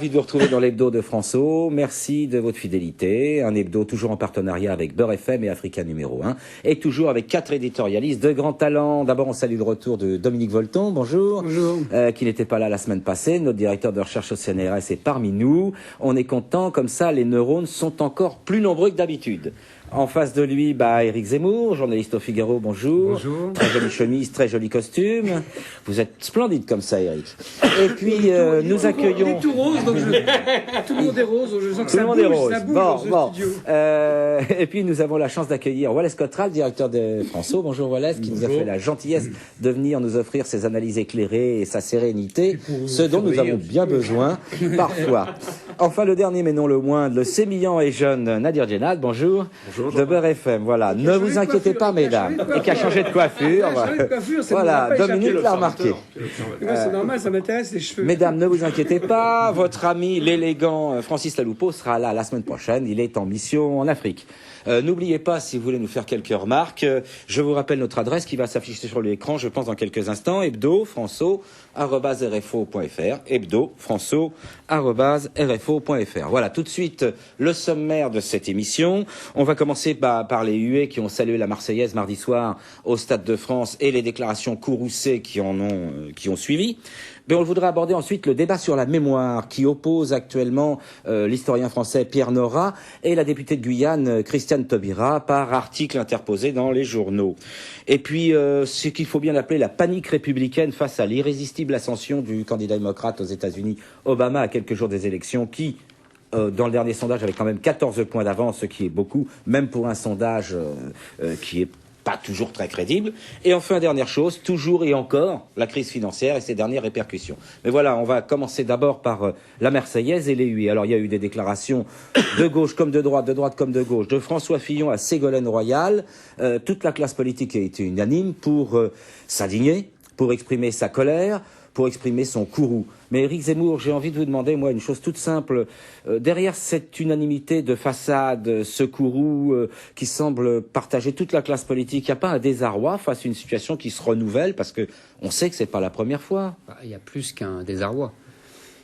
Ravi de vous retrouver dans l'hebdo de François. Merci de votre fidélité. Un hebdo toujours en partenariat avec Beurre FM et Africa numéro 1. Et toujours avec 4 éditorialistes de grand talent. D'abord, on salue le retour de Dominique Volton. Bonjour. Bonjour. Qui n'était pas là la semaine passée. Notre directeur de recherche au CNRS est parmi nous. On est content. Comme ça, les neurones sont encore plus nombreux que d'habitude. En face de lui, Éric Zemmour, journaliste au Figaro, bonjour. Bonjour. Très jolie chemise, très joli costume. Vous êtes splendide comme ça, Éric. Et puis, nous accueillons... Il est tout rose, donc tout le monde est rose, je sens que ça bouge, ça bouge bon, dans ce studio. Et puis, nous avons la chance d'accueillir Wallace Cotral, directeur de François. Bonjour Wallace, qui nous a fait la gentillesse de venir nous offrir ses analyses éclairées et sa sérénité, ce dont nous avons bien besoin, parfois. Enfin, le dernier, mais non le moindre, le sémillant et jeune Nadir Djenad, bonjour. Bonjour. De Beurre FM, voilà. Ne vous inquiétez pas, mesdames. Et qui a changé de coiffure. Voilà, Dominique l'a remarqué. Moi, c'est normal, ça m'intéresse les cheveux. Mesdames, ne vous inquiétez pas. Votre ami, l'élégant Francis Laloupeau sera là la semaine prochaine. Il est en mission en Afrique. N'oubliez pas, si vous voulez nous faire quelques remarques, je vous rappelle notre adresse qui va s'afficher sur l'écran, je pense, dans quelques instants. hebdofranço@rfo.fr. hebdofranço@rfo.fr. Voilà, tout de suite, le sommaire de cette émission. On va commencer par les huées qui ont salué la Marseillaise mardi soir au Stade de France et les déclarations courroucées qui ont suivi. Mais on voudrait aborder ensuite le débat sur la mémoire qui oppose actuellement l'historien français Pierre Nora et la députée de Guyane Christiane Taubira par article interposé dans les journaux. Et puis ce qu'il faut bien appeler la panique républicaine face à l'irrésistible ascension du candidat démocrate aux États-Unis, Obama, à quelques jours des élections, qui dans le dernier sondage avait quand même 14 points d'avance, ce qui est beaucoup, même pour un sondage qui est pas toujours très crédible. Et enfin, dernière chose, toujours et encore, la crise financière et ses dernières répercussions. Mais voilà, on va commencer d'abord par la Marseillaise et les huées. Alors, il y a eu des déclarations de gauche comme de droite comme de gauche, de François Fillon à Ségolène Royal. Toute la classe politique a été unanime pour s'indigner, pour exprimer sa colère, pour exprimer son courroux. Mais Éric Zemmour, j'ai envie de vous demander, moi, une chose toute simple. Derrière cette unanimité de façade, ce courroux qui semble partager toute la classe politique, il n'y a pas un désarroi face à une situation qui se renouvelle? Parce que on sait que c'est pas la première fois. Il y a plus qu'un désarroi.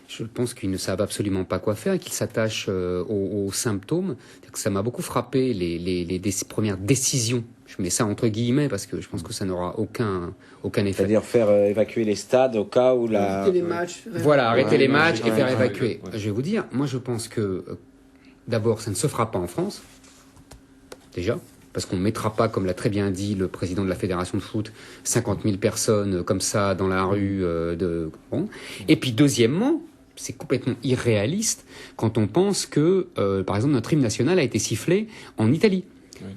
Je pense qu'ils ne savent absolument pas quoi faire et qu'ils s'attachent aux symptômes. Ça m'a beaucoup frappé, les premières décisions. Je mets ça entre guillemets parce que je pense que ça n'aura aucun effet. C'est-à-dire faire évacuer les stades au cas où arrêter les matchs. Voilà, arrêter les matchs et faire évacuer. Ouais. Je vais vous dire, moi je pense que d'abord ça ne se fera pas en France, déjà. Parce qu'on ne mettra pas, comme l'a très bien dit le président de la Fédération de foot, 50 000 personnes comme ça dans la rue. Bon. Et puis deuxièmement, c'est complètement irréaliste quand on pense que, par exemple, notre hymne national a été sifflé en Italie.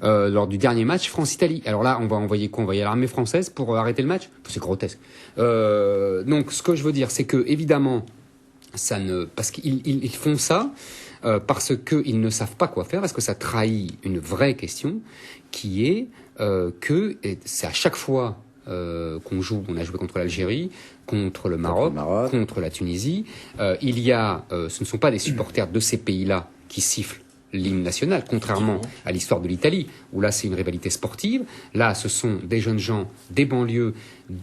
Lors du dernier match France-Italie. Alors là, on va envoyer quoi? On va envoyer l'armée française pour arrêter le match? C'est grotesque. Donc, ce que je veux dire, c'est que, évidemment, parce qu'ils font ça, parce qu'ils ne savent pas quoi faire, parce que ça trahit une vraie question, qui est que c'est à chaque fois qu'on joue, on a joué contre l'Algérie, contre le Maroc, contre la Tunisie, ce ne sont pas des supporters de ces pays-là qui sifflent l'hymne national, contrairement à l'histoire de l'Italie, où là c'est une rivalité sportive. Là, ce sont des jeunes gens des banlieues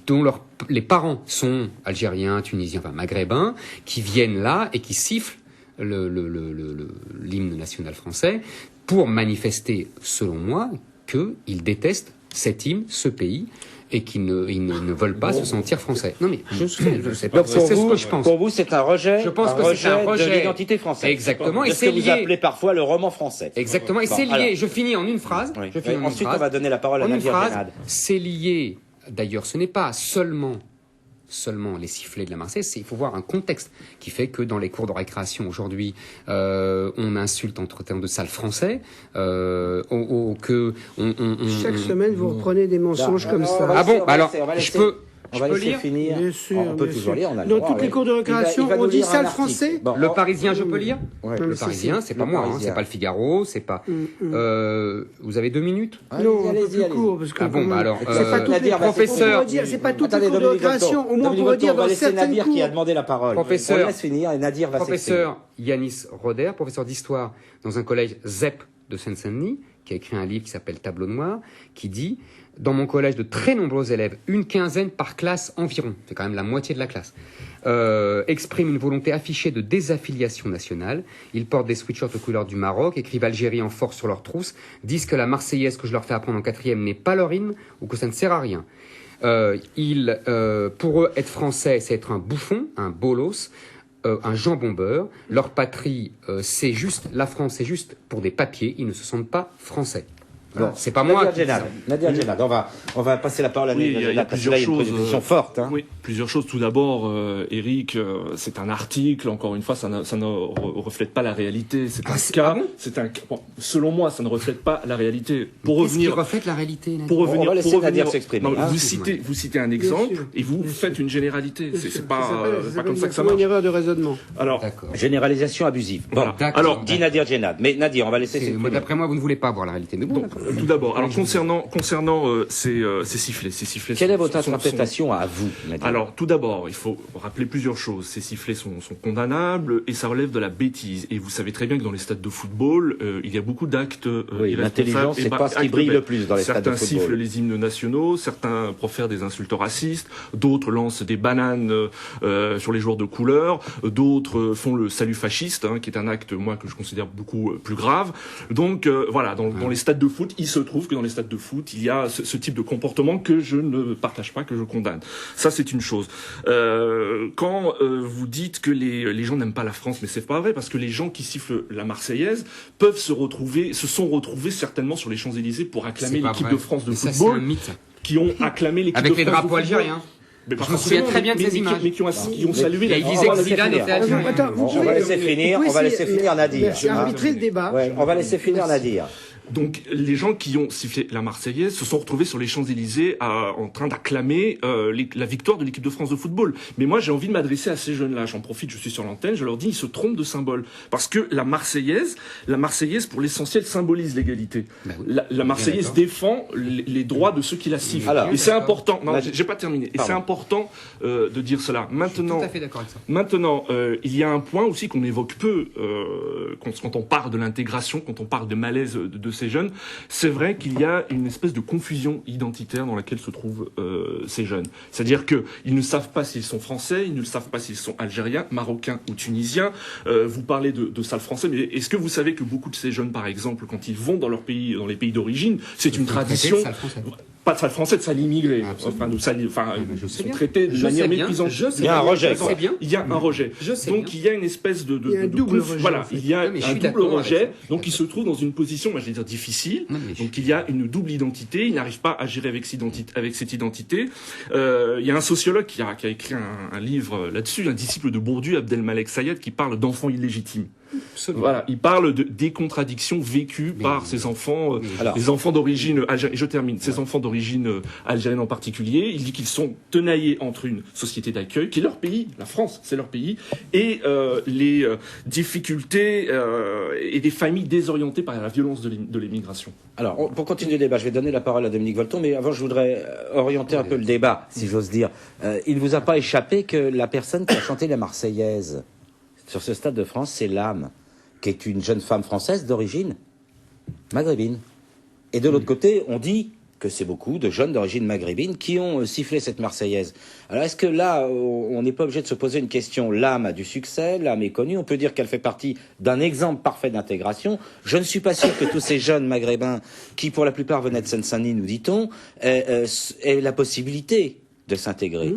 dont les parents sont algériens, tunisiens, enfin maghrébins, qui viennent là et qui sifflent l'hymne national français pour manifester, selon moi, qu'ils détestent cet hymne, ce pays, et qu'ils ne veulent pas se sentir français. Non mais je sais pas. C'est ce que je pense. Pour vous, c'est un rejet. Je pense que c'est un rejet de l'identité française. Exactement. Et c'est lié. Vous appelez parfois le roman français. Exactement. Et c'est lié. Alors, je finis en une phrase. Oui. Ensuite, on va donner la parole à Nadir Djenad. C'est lié. D'ailleurs, ce n'est pas seulement les sifflets de la Marseillaise, il faut voir un contexte qui fait que dans les cours de récréation aujourd'hui, on insulte entre termes de sale français, Chaque semaine, vous reprenez des mensonges comme ça. Ah bon, alors je peux lire finir. Bien sûr, on peut toujours lire. On a le dans droit, toutes les cours de récréation, on dit sale français. Bon, le Parisien, je peux lire. Ouais. Le Parisien, c'est pas moi, c'est pas le Figaro, c'est pas. Vous avez 2 minutes? Non, allez-y, court, parce que alors, c'est pas toutes les professeur. C'est pas toutes les cours de récréation. Au moins, on pourrait dire dans certaines Nadir cours. qui a demandé la parole. Professeur, on laisse finir et Nadir va s'exprimer. Professeur Yanis Roder, professeur d'histoire dans un collège ZEP de Seine-Saint-Denis, qui a écrit un livre qui s'appelle Tableau noir, qui dit « Dans mon collège, de très nombreux élèves, une quinzaine par classe environ, c'est quand même la moitié de la classe, expriment une volonté affichée de désaffiliation nationale. Ils portent des sweatshirts aux couleurs du Maroc, écrivent Algérie en force sur leurs trousses, disent que la Marseillaise que je leur fais apprendre en 4e n'est pas leur hymne ou que ça ne sert à rien. Pour eux, être français, c'est être un bouffon, un bolos, un jambon-beurre. Leur patrie, c'est juste, la France, c'est juste pour des papiers. Ils ne se sentent pas français. Bon, c'est pas moi. Nadia Djenad, on va passer la parole à Nadia Djenad. Il y a plusieurs choses. Sont fortes. Oui, plusieurs choses. Tout d'abord, Eric, c'est un article. Encore une fois, ça ne reflète pas la réalité. C'est un cas. Bon, selon moi, ça ne reflète pas la réalité. Qu'est-ce qui reflète la réalité, Nadia ? On va laisser Nadia s'exprimer. Vous citez un exemple et vous faites une généralité. C'est pas comme ça que ça marche. Une erreur de raisonnement. Alors, généralisation abusive. Bon, alors, dit Nadia Djenad. Mais Nadia, on va laisser s'exprimer. D'après moi, vous ne voulez pas voir la réalité. Mais bon, tout d'abord, alors concernant ces sifflets, quelle est votre interprétation à vous, Nadia ? Alors, tout d'abord, il faut rappeler plusieurs choses. Ces sifflets sont condamnables et ça relève de la bêtise. Et vous savez très bien que dans les stades de football, il y a beaucoup d'actes l'intelligence, c'est pas ce qui brille le plus dans les stades de football. Certains sifflent les hymnes nationaux, certains profèrent des insultes racistes, d'autres lancent des bananes sur les joueurs de couleur, d'autres font le salut fasciste, qui est un acte, moi, que je considère beaucoup plus grave. Donc, voilà, dans les stades de foot, il se trouve que dans les stades de foot, il y a ce type de comportement que je ne partage pas, que je condamne. Ça, c'est une chose. Quand vous dites que les gens n'aiment pas la France, mais c'est pas vrai, parce que les gens qui sifflent la Marseillaise se sont retrouvés certainement sur les Champs-Élysées pour acclamer l'équipe de France de football. Ça, c'est un mythe. Qui ont acclamé l'équipe de France. Avec les drapeaux algériens. Mais je me souviens très bien de ces images. Mais qui ont salué la disait que Zidane était algérien. On va laisser finir Nadia. C'est arbitrer le débat. On va laisser finir Nadia. Donc les gens qui ont sifflé la Marseillaise se sont retrouvés sur les Champs-Élysées en train d'acclamer la victoire de l'équipe de France de football. Mais moi j'ai envie de m'adresser à ces jeunes-là. J'en profite, je suis sur l'antenne, je leur dis ils se trompent de symbole. Parce que la Marseillaise pour l'essentiel symbolise l'égalité. Ben oui, la Marseillaise défend les droits de ceux qui la sifflent. Alors, et c'est important. Non, j'ai pas terminé. Et c'est important de dire cela. Maintenant, je suis tout à fait d'accord avec ça. Maintenant, il y a un point aussi qu'on évoque peu quand on parle de l'intégration, quand on parle de malaise de ces jeunes, c'est vrai qu'il y a une espèce de confusion identitaire dans laquelle se trouvent ces jeunes. C'est-à-dire qu'ils ne savent pas s'ils sont français, ils ne savent pas s'ils sont algériens, marocains ou tunisiens. Vous parlez de sale français, mais est-ce que vous savez que beaucoup de ces jeunes, par exemple, quand ils vont dans leur pays, dans les pays d'origine, c'est une tradition. Pas de sale français, de sale immigré. Ils sont traités de manière méprisante. Il y a un rejet. Il y a un rejet. Donc il y a une espèce de double rejet. Voilà, il y a un double rejet. Donc ils se trouvent dans une position, moi je vais dire difficile. Donc il y a une double identité. Ils n'arrivent pas à gérer avec cette identité. Il y a un sociologue qui a écrit un livre là-dessus, un disciple de Bourdieu, Abdelmalek Sayed, qui parle d'enfants illégitimes. Voilà, il parle des contradictions vécues par ces enfants, les enfants d'origine algérienne. Je termine. Ces enfants d'origine algérienne en particulier. Il dit qu'ils sont tenaillés entre une société d'accueil, qui est leur pays, la France, c'est leur pays, et les difficultés et des familles désorientées par la violence de l'immigration. Alors, pour continuer le débat, je vais donner la parole à Dominique Volton, mais avant, je voudrais orienter un peu le débat, si j'ose dire. Il ne vous a pas échappé que la personne qui a chanté la Marseillaise sur ce Stade de France, c'est Lame, qui est une jeune femme française d'origine maghrébine. Et de l'autre côté, on dit que c'est beaucoup de jeunes d'origine maghrébine qui ont sifflé cette Marseillaise. Alors est-ce que là, on n'est pas obligé de se poser une question? Lame a du succès, Lame est connue, on peut dire qu'elle fait partie d'un exemple parfait d'intégration. Je ne suis pas sûr que tous ces jeunes maghrébins, qui pour la plupart venaient de Seine-Saint-Denis, nous dit-on, aient la possibilité de s'intégrer.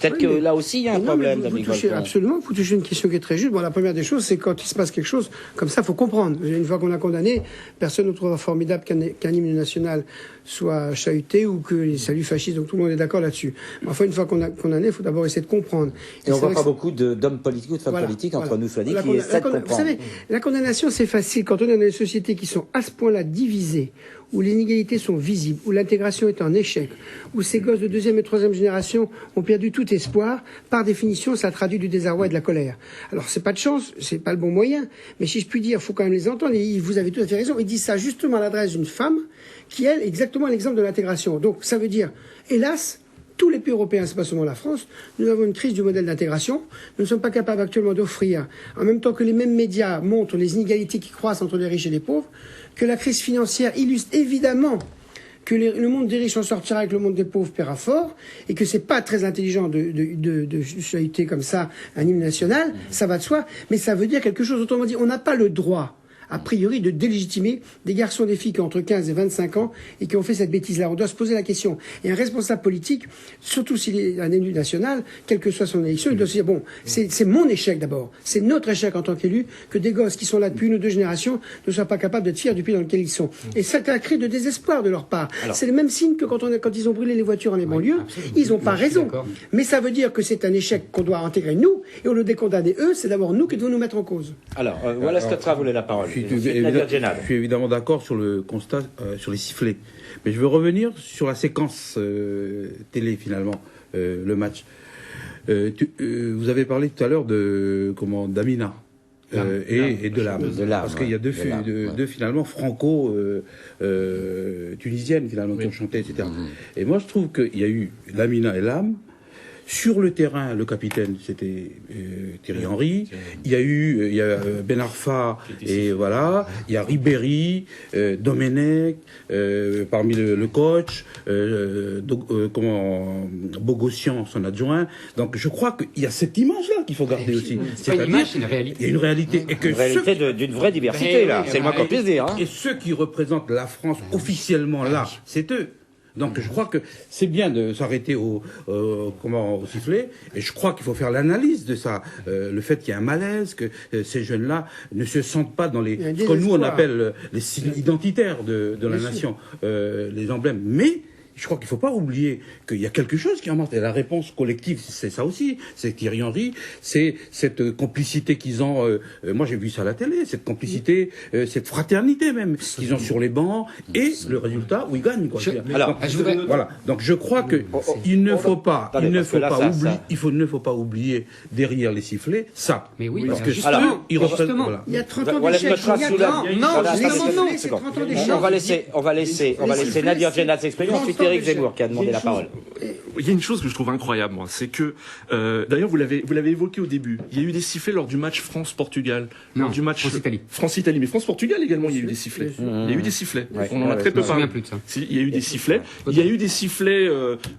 Peut-être que là aussi, il y a un problème, Dominique Volton. Absolument, vous touchez une question qui est très juste. Bon, la première des choses, c'est quand il se passe quelque chose comme ça, il faut comprendre. Une fois qu'on a condamné, personne ne trouvera formidable qu'un hymne national soit chahuté ou que les saluts fascistes, donc tout le monde est d'accord là-dessus. Mais enfin, une fois qu'on a condamné, il faut d'abord essayer de comprendre. Et on ne voit pas beaucoup d'hommes politiques ou de femmes politiques entre nous, soit dit, qui essaient de comprendre. Vous savez, la condamnation, c'est facile. Quand on est dans des sociétés qui sont à ce point-là divisées, où les inégalités sont visibles, où l'intégration est en échec, où ces gosses de deuxième et troisième génération ont perdu tout espoir, par définition, ça traduit du désarroi et de la colère. Alors, c'est pas de chance, c'est pas le bon moyen, mais si je puis dire, il faut quand même les entendre, et vous avez tout à fait raison, ils disent ça justement à l'adresse d'une femme qui, elle, est exactement l'exemple de l'intégration. Donc, ça veut dire, hélas, tous les pays européens, c'est pas seulement la France, nous avons une crise du modèle d'intégration. Nous ne sommes pas capables actuellement d'offrir, en même temps que les mêmes médias montrent les inégalités qui croissent entre les riches et les pauvres, que la crise financière illustre évidemment que le monde des riches en sortira avec le monde des pauvres paiera fort, et que c'est pas très intelligent de chahuter comme ça un hymne national, ça va de soi, mais ça veut dire quelque chose. Autrement dit, on n'a pas le droit, a priori, de délégitimer des garçons, des filles qui ont entre 15 et 25 ans et qui ont fait cette bêtise-là. On doit se poser la question. Et un responsable politique, surtout s'il est un élu national, quelle que soit son élection, il doit se dire, bon, c'est mon échec d'abord. C'est notre échec en tant qu'élu que des gosses qui sont là depuis une ou deux générations ne soient pas capables d'être fiers du pays dans lequel ils sont. Et c'est un cri de désespoir de leur part. C'est le même signe que quand ils ont brûlé les voitures dans les banlieues. Ils n'ont pas raison. Mais ça veut dire que c'est un échec qu'on doit intégrer nous, et au lieu de les condamner eux, c'est d'abord nous qui devons nous mettre en cause. Alors, voilà ce que tu voulais la parole. Je suis évidemment d'accord sur le constat sur les sifflets. Mais je veux revenir sur la séquence télé, finalement, le match. Vous avez parlé tout à l'heure d'Amina et de l'âme. Parce qu'il y a deux finalement, franco-tunisiennes, finalement, qui ont chanté, etc. Et moi, je trouve qu'il y a eu l'Amina et l'âme. Sur le terrain, le capitaine, c'était Thierry Henry. Il y a Ben Arfa, et voilà. Il y a Ribéry, Domenech, parmi le coach, Bogossian, son adjoint. Donc, je crois qu'il y a cette image-là qu'il faut garder aussi. C'est pas une image, c'est une réalité. Il y a une réalité. Et que une réalité d'une vraie diversité, là. C'est le moins qu'on puisse dire. Hein. Et ceux qui représentent la France officiellement là, c'est eux. Donc je crois que c'est bien de s'arrêter au sifflet, et je crois qu'il faut faire l'analyse de ça, le fait qu'il y a un malaise, que ces jeunes-là ne se sentent pas dans ce que nous on appelle les signes identitaires de la nation, les emblèmes, mais je crois qu'il ne faut pas oublier qu'il y a quelque chose qui en manque. Et la réponse collective, c'est ça aussi. C'est Thierry Henry, c'est cette complicité qu'ils ont. Moi, j'ai vu ça à la télé, cette complicité, cette fraternité même qu'ils ont sur les bancs, et le résultat où ils gagnent. Quoi. Voilà. Donc, je crois que il ne faut pas oublier derrière les sifflets ça. Mais oui, parce que justement, il y a 30 ans d'échec. On va laisser Nadir Djenad s'exprimer. Ensuite, Éric Zemmour qui a demandé la parole. Il y a une chose que je trouve incroyable, moi, c'est que, d'ailleurs, vous l'avez évoqué au début. Il y a eu des sifflets lors du match France-Portugal. Non, du match France-Italie. France-Italie. Mais France-Portugal également, il y a eu des sifflets. Il y a eu des sifflets. On en a très peu parlé. Plus de ça. Si, il y a eu des sifflets. Il y a eu des sifflets,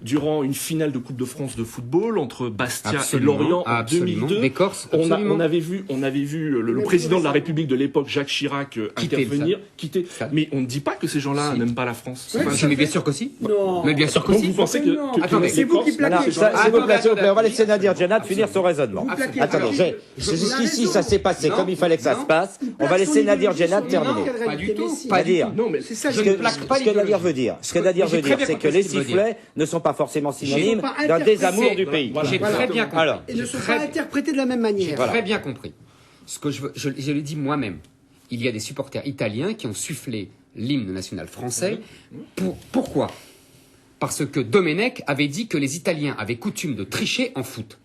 durant une finale de Coupe de France de football entre Bastia et Lorient en 2002. Les Corses, on avait vu le président de la République de l'époque, Jacques Chirac, intervenir, quitter. Mais on ne dit pas que ces gens-là n'aiment pas la France. Mais bien sûr que si. Non. Mais bien sûr que si. Vous pensez que attendez, c'est vous qui plaquez. S'il vous plaît, on va laisser Nadir Djenad finir son raisonnement. Attendez, jusqu'ici, ça s'est passé comme il fallait que ça se passe. On va laisser Nadir Djenad terminer. Pas du tout. Nadir, non, mais c'est ça, ce que Nadir veut dire, c'est que les sifflets ne sont pas forcément synonymes d'un désamour du pays. J'ai très bien compris. Alors, ils ne sont pas interprétés de la même manière. J'ai très bien compris. Ce que je l'ai dit moi-même. Il y a des supporters italiens qui ont sufflé l'hymne national français. Pourquoi ? Parce que Domenech avait dit que les Italiens avaient coutume de tricher en foot.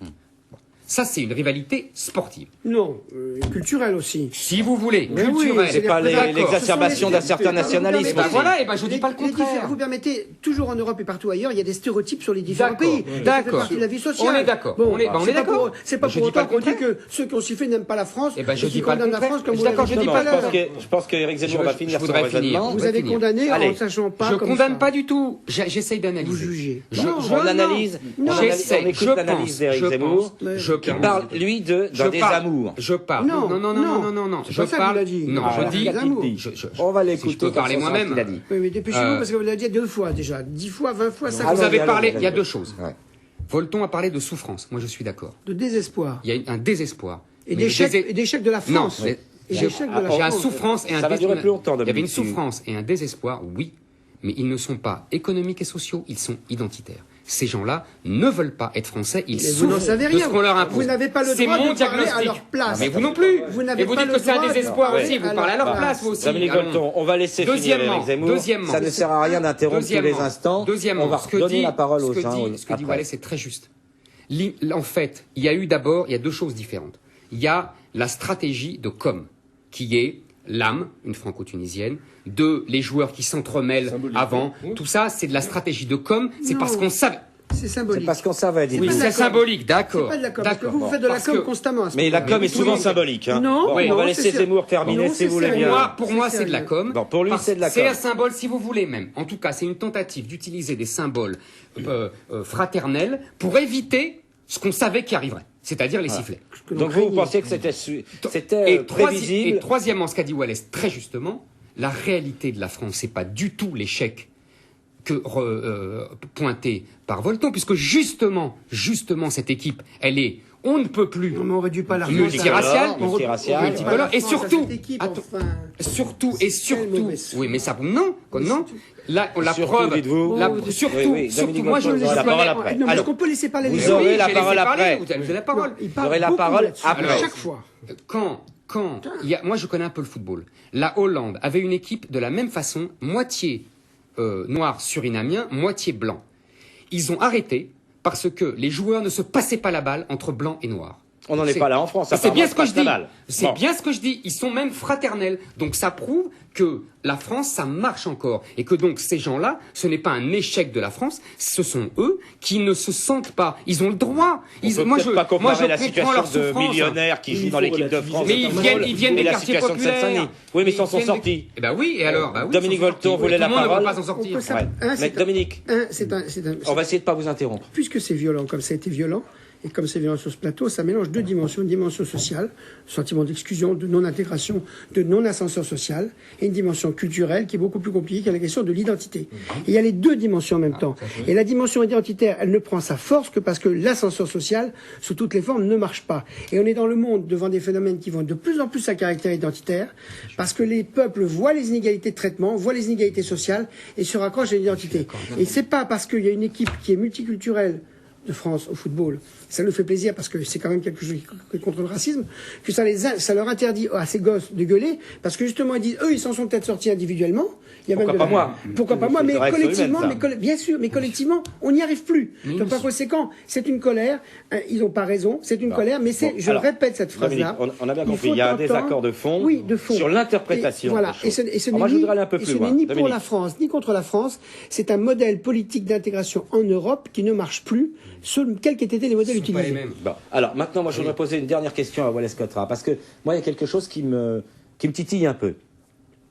Ça, c'est une rivalité sportive. Non, culturelle aussi. Si vous voulez, mais culturelle. Oui, c'est pas l'exacerbation d'un certain nationalisme. Voilà, et ben je dis pas le contraire. Vous permettez, toujours en Europe et partout ailleurs, il y a des stéréotypes sur les différents pays. D'accord. Ça fait partie de la vie sociale. On est d'accord. Bon, on est d'accord. C'est pas pour autant qu'on dit que ceux qui ont sifflé n'aiment pas la France. Et ben je dis pas la France comme vous l'avez dit. Je pense qu'Éric Zemmour va finir son raisonnement. Vous avez condamné en ne sachant pas. Je condamne pas du tout. J'essaye d'analyser. Vous jugez. On analyse. J'essaie. On écoute l'analyse d'Éric Zemmour. Qui parle, lui, d'un désamour. Je parle. Non. Je parle. Non, je dis. On va l'écouter. Je peux parler moi-même. Oui, mais dépêchez-vous parce que vous l'avez dit 2 fois déjà. 10 fois, 20 fois, 50 fois. Vous avez parlé. Il y a 2 choses. Volton a parlé de souffrance. Moi, je suis d'accord. De désespoir. Il y a un désespoir. Et d'échec de la France. Non. J'ai une souffrance et un désespoir. Ça va durer plus longtemps. Il y avait une souffrance et un désespoir, oui. Mais ils ne sont pas économiques et sociaux. Ils sont identitaires. Ces gens-là ne veulent pas être français, ils souffrent de ce qu'on leur impose. Vous n'avez pas le droit de parler à leur place. Mais vous non plus. Et vous dites que c'est un désespoir aussi, vous parlez à leur place, vous aussi. Dominique Volton, on va laisser finir Éric Zemmour. Ça ne sert à rien d'interrompre tous les instants. On va redonner la parole aux gens. Ce que dit Wallet, c'est très juste. En fait, il y a 2 choses différentes. Il y a la stratégie de com, qui est l'âme, une franco-tunisienne, 2, les joueurs qui s'entremêlent avant. Tout ça, c'est de la stratégie de com. C'est parce qu'on savait. C'est symbolique. C'est parce qu'on ça va dire. Oui, c'est symbolique, d'accord. C'est pas de la com, parce que vous faites de la com constamment. Mais la com est souvent symbolique. Hein. Non, bon, oui, on va laisser Zemmour terminer si vous voulez bien. Pour moi, c'est de la com. Bon, pour lui, c'est de la com. C'est un symbole, si vous voulez même. En tout cas, c'est une tentative d'utiliser des symboles fraternels pour éviter ce qu'on savait qui arriverait, c'est-à-dire les sifflets. Donc vous pensez que c'était prévisible. Et troisièmement, ce qu'a dit Wallace très justement, la réalité de la France, c'est pas du tout l'échec que pointé par Volton, puisque justement cette équipe, elle est, on ne peut plus Non, mais on réduit pas la multiraciale, multiraciale. et surtout, surtout, oui, mais ça, non, là, la Surtout, preuve, dites-vous. surtout, moi je la parole après. Non, mais Alors, est-ce qu'on peut laisser parler vous les aurez la j'ai parole laissé parler, après. vous avez la parole. Vous aurez la parole après. Chaque fois. Moi je connais un peu le football. La Hollande avait une équipe de la même façon, moitié noir surinamien, moitié blanc. Ils ont arrêté parce que les joueurs ne se passaient pas la balle entre blanc et noir. On n'en est pas là en France. C'est bien ce que je dis. C'est Bon. bien ce que je dis. Ils sont même fraternels. Donc ça prouve que la France, ça marche encore. Et que donc ces gens-là, ce n'est pas un échec de la France, ce sont eux qui ne se sentent pas. Ils ont le droit. On peut peut-être pas comparer la situation de millionnaires qui jouent dans l'équipe de France. Mais ils viennent des quartiers populaires. Oui, mais ils s'en sont sortis. Eh ben oui, et alors bah oui, Dominique Volton voulait la parole. Tout le monde ne peut pas s'en sortir. Mais Dominique, on va essayer de ne pas vous interrompre. Puisque c'est violent, comme ça a été violent, et comme c'est violent sur ce plateau, ça mélange deux dimensions. Une dimension sociale, sentiment d'exclusion, de non-intégration, de non-ascenseur social, et une dimension culturelle qui est beaucoup plus compliquée, qui est la question de l'identité. Et il y a les deux dimensions en même temps. Et la dimension identitaire, elle ne prend sa force que parce que l'ascenseur social, sous toutes les formes, ne marche pas. Et on est dans le monde devant des phénomènes qui vont de plus en plus à caractère identitaire, parce que les peuples voient les inégalités de traitement, voient les inégalités sociales, et se raccrochent à l'identité. Et c'est pas parce qu'il y a une équipe qui est multiculturelle de France au football, ça nous fait plaisir parce que c'est quand même quelque chose qui est contre le racisme, que ça leur interdit à ces gosses de gueuler, parce que justement ils disent, eux ils s'en sont peut-être sortis individuellement. Il y a Pourquoi même pas moi Pourquoi pas moi, mais collectivement, humaine, bien sûr, mais collectivement, on n'y arrive plus. Donc par conséquent, c'est une colère, ils n'ont pas raison, c'est une colère, mais c'est, je répète cette phrase-là. On a bien compris, il y a un désaccord de fond, sur l'interprétation. Voilà, et ce n'est moi je voudrais aller un peu plus loin. ni pour la France, ni contre la France, c'est un modèle politique d'intégration en Europe qui ne marche plus, quels qu'aient été les modèles utilisés. Bon, alors maintenant, moi je voudrais poser une dernière question à Wallace Cottera, parce que moi il y a quelque chose qui me titille un peu.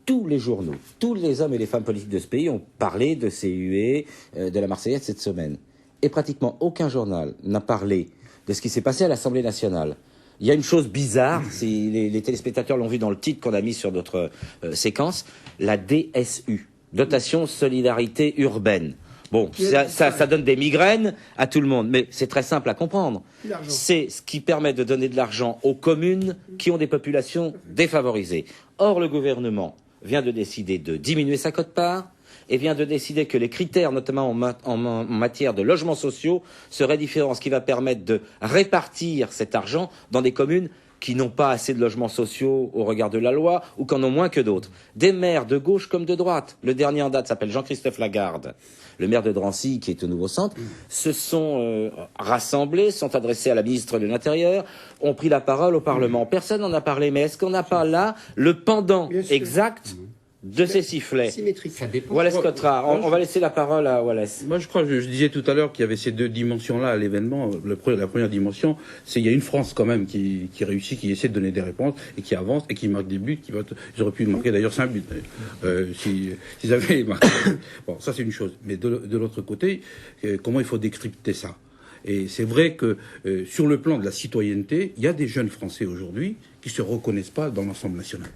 Tous les journaux, tous les hommes et les femmes politiques de ce pays ont parlé de ces huées de la Marseillaise cette semaine. Et pratiquement aucun journal n'a parlé de ce qui s'est passé à l'Assemblée nationale. Il y a une chose bizarre, les téléspectateurs l'ont vu dans le titre qu'on a mis sur notre séquence, la DSU, Dotation Solidarité Urbaine. Bon, ça donne des migraines à tout le monde, mais c'est très simple à comprendre. C'est ce qui permet de donner de l'argent aux communes qui ont des populations défavorisées. Or, le gouvernement vient de décider de diminuer sa quote-part et vient de décider que les critères, notamment en matière de logements sociaux, seraient différents, ce qui va permettre de répartir cet argent dans des communes qui n'ont pas assez de logements sociaux au regard de la loi ou qui en ont moins que d'autres. Des maires de gauche comme de droite. Le dernier en date s'appelle Jean-Christophe Lagarde. Le maire de Drancy, qui est au Nouveau Centre, se sont rassemblés, sont adressés à la ministre de l'Intérieur, ont pris la parole au Parlement. Personne n'en a parlé, mais est-ce qu'on n'a pas là le pendant exact de ces sifflets? Symétrique. Wallace Cottera, on va laisser la parole à Wallace. Moi, je crois, je disais tout à l'heure qu'il y avait ces deux dimensions-là à l'événement. La première dimension, c'est qu'il y a une France quand même qui réussit, qui essaie de donner des réponses et qui avance et qui marque des buts. Ils auraient pu marquer d'ailleurs 5 buts s'ils avaient marqué. Bon, ça c'est une chose. Mais de l'autre côté, comment il faut décrypter ça? Et c'est vrai que sur le plan de la citoyenneté, il y a des jeunes Français aujourd'hui qui se reconnaissent pas dans l'ensemble national.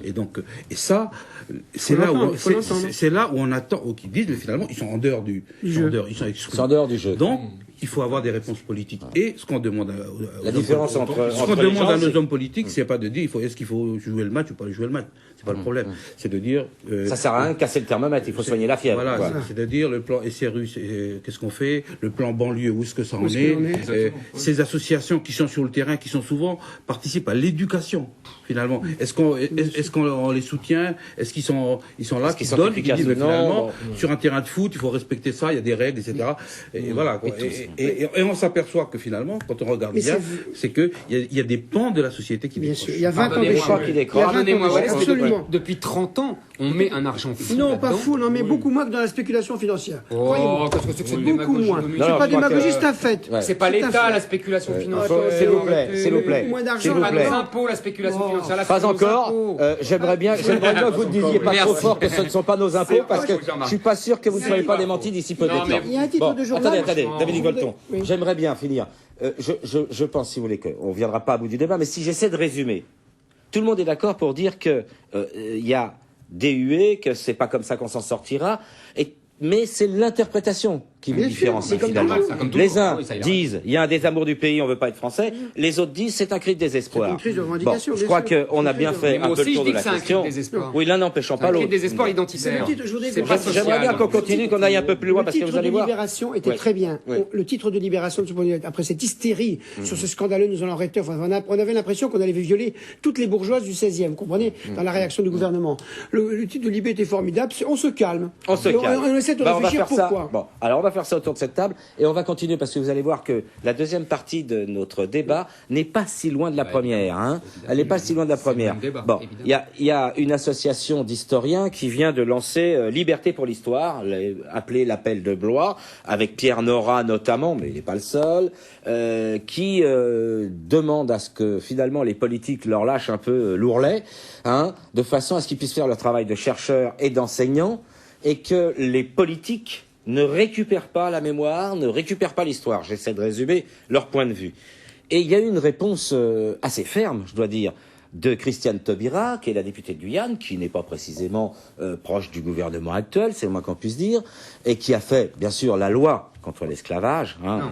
Et donc, et ça, c'est là où on attend, qui disent, mais finalement, ils sont en dehors du jeu. Ils sont exclus. C'est en dehors du jeu. Donc, il faut avoir des réponses politiques. Et ce qu'on demande la différence entre ce qu'on demande à nos hommes politiques, c'est pas de dire, est-ce qu'il faut jouer le match ou pas jouer le match. C'est pas le problème. C'est de dire, ça sert à rien de casser le thermomètre, il faut soigner la fièvre. Voilà, c'est de dire, le plan SRU, qu'est-ce qu'on fait? Le plan banlieue, où est-ce que ça en est? Ces associations qui sont sur le terrain, qui sont souvent, participent à l'éducation, finalement. Est-ce qu'on les soutient? Est-ce qu'ils sont là, qu'ils donnent, qu'ils disent, finalement, sur un terrain de foot, il faut respecter ça, il y a des règles, etc. Et voilà, quoi. Et on s'aperçoit que finalement, quand on regarde bien, c'est que il y a des pans de la société qui décrochent. Bien sûr, il y a 20 ans d'échec. Depuis 30 ans, On met un argent fou Non, là-dedans. pas fou, on en met beaucoup moins que dans la spéculation financière. Oh, qu'est-ce que c'est que cette Beaucoup démagogie moins. économique? C'est Non, pas je crois démagogie, que- c'est un fait. Ouais. C'est pas C'est un l'État, fait. la spéculation financière. Attends, S'il vous plaît, s'il vous plaît. Moins d'argent, S'il vous À plaît. nos impôts, la spéculation Oh. financière. La Pas fraude aux encore. impôts. J'aimerais bien que vous ne disiez pas trop Merci. fort que ce ne sont pas nos impôts, parce que je suis pas sûr que vous ne soyez pas démenti d'ici peu de Non, temps. mais il y a un titre de journal. Attendez, Dominique Volton. Oui. J'aimerais bien finir. Je pense, si vous voulez, qu'on ne viendra pas à bout du débat, mais si j'essaie de résumer, tout le monde est d'accord pour dire que il y a des huées, que c'est pas comme ça qu'on s'en sortira, mais c'est l'interprétation qui vous Bien sûr, différencie c'est comme finalement. tout le monde. Comme tout Les le monde. uns Oui, ça ira. disent il y a un désamour du pays, on veut pas être français. Les autres disent c'est un cri de désespoir. C'est une crise de revendication, Bon, je bien crois sûr. qu'on a bien Mais fait moi un peu aussi, le je tour dis de la que c'est un cri de question. désespoir. Oui, l'un n'empêchant pas Un cri l'autre. de désespoir C'est identitaire. le titre, je voudrais C'est qu'on pas fasse- J'aimerais bien qu'on continue, qu'on aille un peu plus loin, Le parce que titre vous allez de voir. Libération était Ouais. très bien. Ouais. Le titre de Libération, de ce point de vue, après cette hystérie sur ce scandaleux nous allons recteur, on avait l'impression qu'on allait violer toutes les bourgeoises du 16e, vous comprenez, dans la réaction du gouvernement. Le titre de Libé était formidable, on se calme. On se Et calme. On essaie de Bah, on va réfléchir faire ça. pourquoi. Bon, alors on va faire ça autour de cette table et on va continuer parce que vous allez voir que la deuxième partie de notre débat n'est pas si loin de la première. Hein. Elle n'est pas si loin de la première. le même débat, Bon, évidemment. il y a une association d'historiens qui vient de lancer Liberté pour l'histoire, appelée l'appel de Blois, avec Pierre Nora notamment, mais il n'est pas le seul, qui demande à ce que finalement les politiques leur lâchent un peu l'ourlet, hein, de façon à ce qu'ils puissent faire leur travail de chercheurs et d'enseignants, et que les politiques ne récupèrent pas la mémoire, ne récupèrent pas l'histoire. J'essaie de résumer leur point de vue. Et il y a eu une réponse assez ferme, je dois dire, de Christiane Taubira, qui est la députée de Guyane, qui n'est pas précisément proche du gouvernement actuel, c'est le moins qu'on puisse dire, et qui a fait, bien sûr, la loi contre l'esclavage. Hein, Non,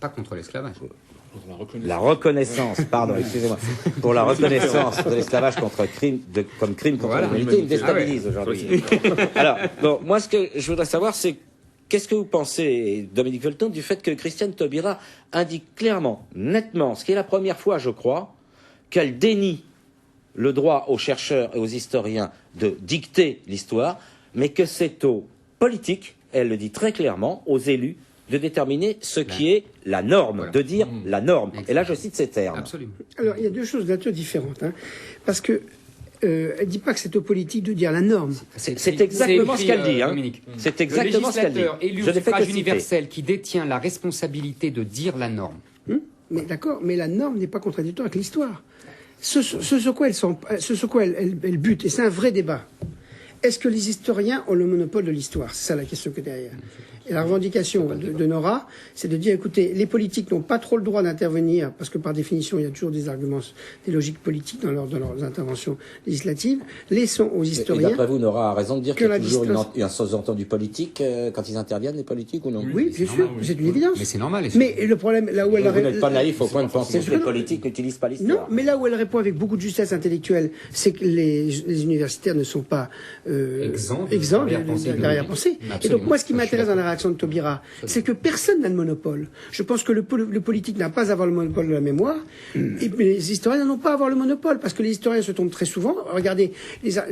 pas contre l'esclavage. la reconnaissance, pardon, excusez-moi, pour la reconnaissance de l'esclavage comme crime contre Voilà. l'humanité, il me déstabilise aujourd'hui. Alors, bon, moi, ce que je voudrais savoir, c'est qu'est-ce que vous pensez, Dominique Volton, du fait que Christiane Taubira indique clairement, nettement, ce qui est la première fois, je crois, qu'elle dénie le droit aux chercheurs et aux historiens de dicter l'histoire, mais que c'est aux politiques, elle le dit très clairement, aux élus, de déterminer ce qui est la norme, Voilà. de dire la norme. Et là, je cite ces termes. Absolument. Alors, il y a deux choses de nature différentes. Hein, parce que elle dit pas que c'est aux politiques de dire la norme. C'est exactement ce qu'elle dit. Hein. Dominique. C'est Le exactement ce qu'elle dit. législateur élu Je au n'ai fait que suffrage citer. universel qui détient la responsabilité de dire la norme. Mais d'accord, mais la norme n'est pas contradictoire avec l'histoire. Ce sur quoi elle bute, et c'est un vrai débat. Est-ce que les historiens ont le monopole de l'histoire? C'est ça la question que derrière. Et la revendication de Nora, c'est de dire, écoutez, les politiques n'ont pas trop le droit d'intervenir, parce que par définition, il y a toujours des arguments, des logiques politiques dans leurs interventions législatives. Laissons aux Et historiens... d'après vous, Nora a raison de dire que qu'il y a la toujours distance- un sous-entendu politique quand ils interviennent, les politiques, ou non? Oui, bien sûr, c'est une évidence. Mais c'est normal. Mais le problème, là où elle... Vous n'êtes pas naïf au point de penser que les Non. politiques n'utilisent pas Non, l'histoire. mais là où elle répond avec beaucoup de justesse intellectuelle, c'est que les universitaires ne sont pas Exempts exempts de d'arrière-pensée. Et Absolument. donc moi, ce qui Ça, je suis m'intéresse dans la d'accord. réaction de Taubira, c'est que personne n'a de monopole. Je pense que le politique n'a pas à avoir le monopole de la mémoire, et les historiens n'ont pas à avoir le monopole, parce que les historiens se trompent très souvent. Regardez,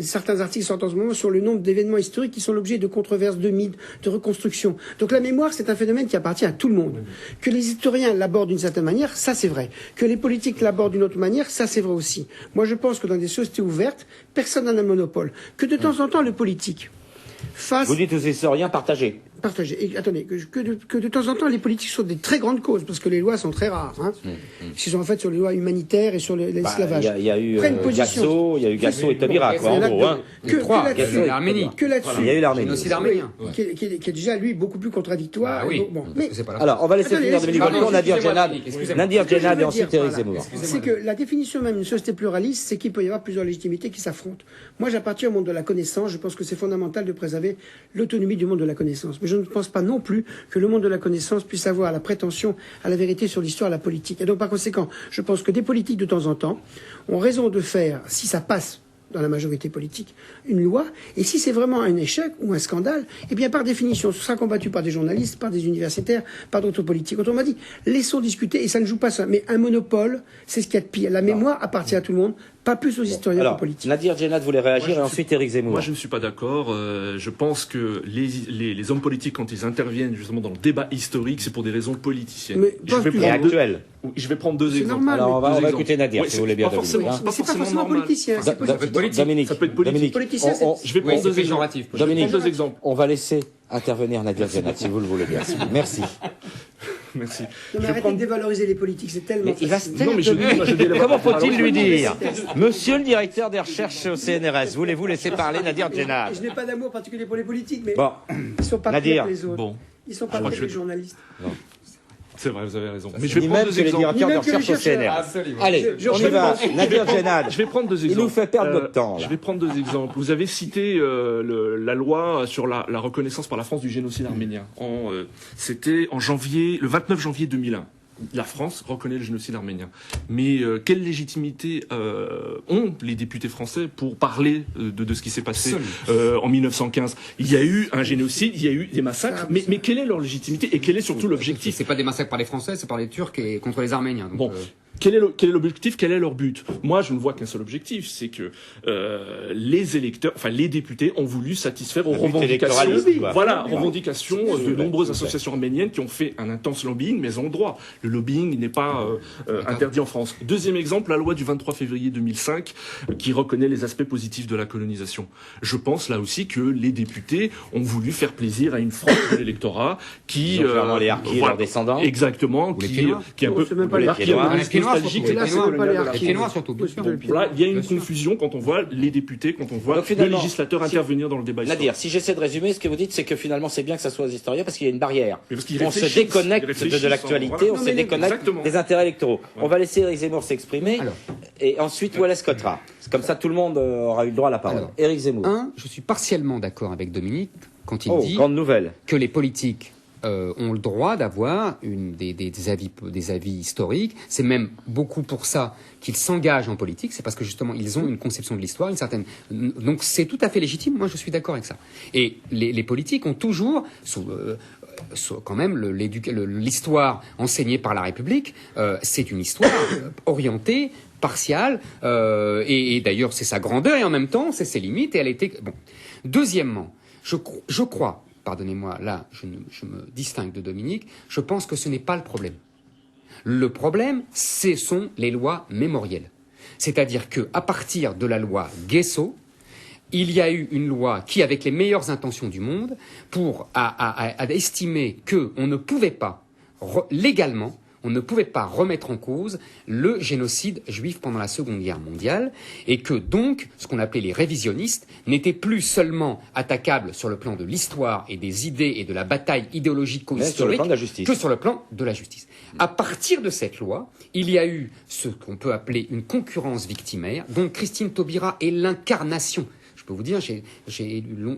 certains articles sortent en ce moment sur le nombre d'événements historiques qui sont l'objet de controverses, de mythes, de reconstructions. Donc la mémoire, c'est un phénomène qui appartient à tout le monde. Que les historiens l'abordent d'une certaine manière, ça c'est vrai. Que les politiques l'abordent d'une autre manière, ça c'est vrai aussi. Moi je pense que dans des sociétés ouvertes, personne n'a le monopole. Que de temps en temps le politique fasse... Vous dites aux historiens partagés. Partagé. Et attendez, que de temps en temps les politiques sont des très grandes causes, parce que les lois sont très rares. Hein. S'ils sont en fait sur les lois humanitaires et sur l'esclavage. Il y a eu Prennent position. Gassot, il y a eu Gassot et Taubira, Bon, quoi, en il y en a gros. deux. Hein. Que Gassot là-dessus, et l'Arménie. que là-dessus, Il y a eu l'Arménie. Génocide arménien. qui est déjà lui beaucoup plus contradictoire. Ah oui. Bon, Parce mais que c'est pas la Alors, on va laisser Attendez, finir Dominique pardon, Volton, Nadir excusez-moi, Djenad, Dominique, excusez-moi. Nadir Ce que je Djenad et veux ensuite dire, Éric voilà, Zemmour. c'est que la définition même d'une société pluraliste, c'est qu'il peut y avoir plusieurs légitimités qui s'affrontent. Moi, j'appartiens au monde de la connaissance. Je pense que c'est fondamental de préserver l'autonomie du monde de la connaissance. Mais je ne pense pas non plus que le monde de la connaissance puisse avoir la prétention à la vérité sur l'histoire et la politique. Et donc, par conséquent, je pense que des politiques, de temps en temps, ont raison de faire, si ça passe dans la majorité politique, une loi, et si c'est vraiment un échec ou un scandale, eh bien, par définition, ce sera combattu par des journalistes, par des universitaires, par d'autres politiques. Autrement dit, laissons discuter, et ça ne joue pas ça. Mais un monopole, c'est ce qu'il y a de pire. La mémoire appartient à tout le monde, pas plus aux historiens qu'aux Alors, politiques. Nadir Djenad voulait réagir Moi, et je ensuite Éric Zemmour. Moi, je ne suis pas d'accord. Je pense que les hommes politiques, quand ils interviennent justement dans le débat historique, c'est pour des raisons politiciennes. Mais Je vais pas Et prendre deux- actuel. Je vais prendre deux exemples. Normal, Alors, on va exemples. écouter Nadir, si vous voulez bien. Pas Dominique, forcément, hein. c'est pas C'est pas forcément normal. politicien, c'est politique. Dominique, Ça peut être politique. Dominique, Politicien, Je vais prendre c'est deux exemples. péjoratif. Je vais Dominique. prendre deux exemples. on va laisser intervenir Nadir Djenad, si vous le voulez bien. Merci. Merci. Non, Je mais vais arrêtez prendre- de dévaloriser les politiques, c'est tellement Mais il va se facile. taire. Non, mais je dis, moi, je délaisse- Comment faut-il Alors, lui dire Monsieur le directeur des recherches au CNRS, voulez-vous laisser parler Nadir Djenad? Je n'ai pas d'amour particulier pour les politiques, mais Bon, ils sont pas Nadir. pires que les autres. Bon, Ils sont pas crois pires que que les journalistes. c'est vrai, vous avez raison. Mais ni je vais même prendre que deux les exemples. directeurs de Ni même que les recherche au chercheurs. CNRS. Allez, on y va. Nadir Djenad. Je vais prendre deux Il exemples. nous fait perdre notre temps, là. Je vais prendre deux exemples. Vous avez cité la loi sur la reconnaissance par la France du génocide arménien. C'était en janvier, le 29 janvier 2001. La France reconnaît le génocide arménien. Mais quelle légitimité ont les députés français pour parler de ce qui s'est passé en 1915 ? Il y a eu un génocide, il y a eu des massacres, mais quelle est leur légitimité et quel est surtout l'objectif ? C'est pas des massacres par les Français, c'est par les Turcs et contre les Arméniens. Donc, Bon. Quel est l'objectif ? Quel est leur but ? Moi, je ne vois qu'un seul objectif, c'est que les électeurs, enfin les députés, ont voulu satisfaire aux but revendications, électoraliste, quoi. voilà, revendications de nombreuses associations arméniennes qui ont fait un intense lobbying, mais ont droit. Le lobbying n'est pas interdit en France. Deuxième exemple, la loi du 23 février 2005 qui reconnaît les aspects positifs de la colonisation. Je pense là aussi que les députés ont voulu faire plaisir à une frange de l'électorat qui Ils ont clairement les harkis et leurs descendants. Exactement, les qui Pieds-Noirs. est un peu c'est même pas les qui est un Pieds-Noirs. peu les Pieds-Noirs, nostalgique, surtout. c'est Là, c'est même pas les colonial. les harkis. Pieds-Noirs surtout, bien sûr. Là, il y a une confusion quand on voit les députés, quand on voit Donc, finalement, le législateur intervenir dans le débat historique. Nadir, si j'essaie de résumer, ce que vous dites, c'est que finalement, c'est bien que ça soit aux historiens parce qu'il y a une barrière. Mais parce qu'ils On se réfléchissent, déconnecte ils réfléchissent, de l'actualité, voilà. on Non, se mais déconnecte exactement. des intérêts électoraux. On va laisser Éric Zemmour s'exprimer Alors. et ensuite Wallace Cotra. Comme ça, tout le monde aura eu le droit à la parole. Alors. Éric Zemmour. Je suis partiellement d'accord avec Dominique quand il Oh, dit grande nouvelle. que les politiques ont le droit d'avoir des avis historiques. C'est même beaucoup pour ça qu'ils s'engagent en politique. C'est parce que justement ils ont une conception de l'histoire, une certaine. Donc c'est tout à fait légitime. Moi je suis d'accord avec ça. Et les politiques ont toujours quand même l'histoire enseignée par la République. C'est une histoire orientée, partiale, et d'ailleurs c'est sa grandeur et en même temps c'est ses limites. Et elle était bon. Deuxièmement, je crois. Pardonnez-moi, là, je me distingue de Dominique, je pense que ce n'est pas le problème. Le problème, ce sont les lois mémorielles. C'est-à-dire qu'à partir de la loi Guesso, il y a eu une loi qui, avec les meilleures intentions du monde, pour estimer qu'on ne pouvait pas, légalement, on ne pouvait pas remettre en cause le génocide juif pendant la Seconde Guerre mondiale et que donc ce qu'on appelait les révisionnistes n'étaient plus seulement attaquables sur le plan de l'histoire et des idées et de la bataille idéologico-historique sur le plan de la justice. que sur le plan de la justice. À partir de cette loi, il y a eu ce qu'on peut appeler une concurrence victimaire dont Christine Taubira est l'incarnation. Je peux vous dire, j'ai eu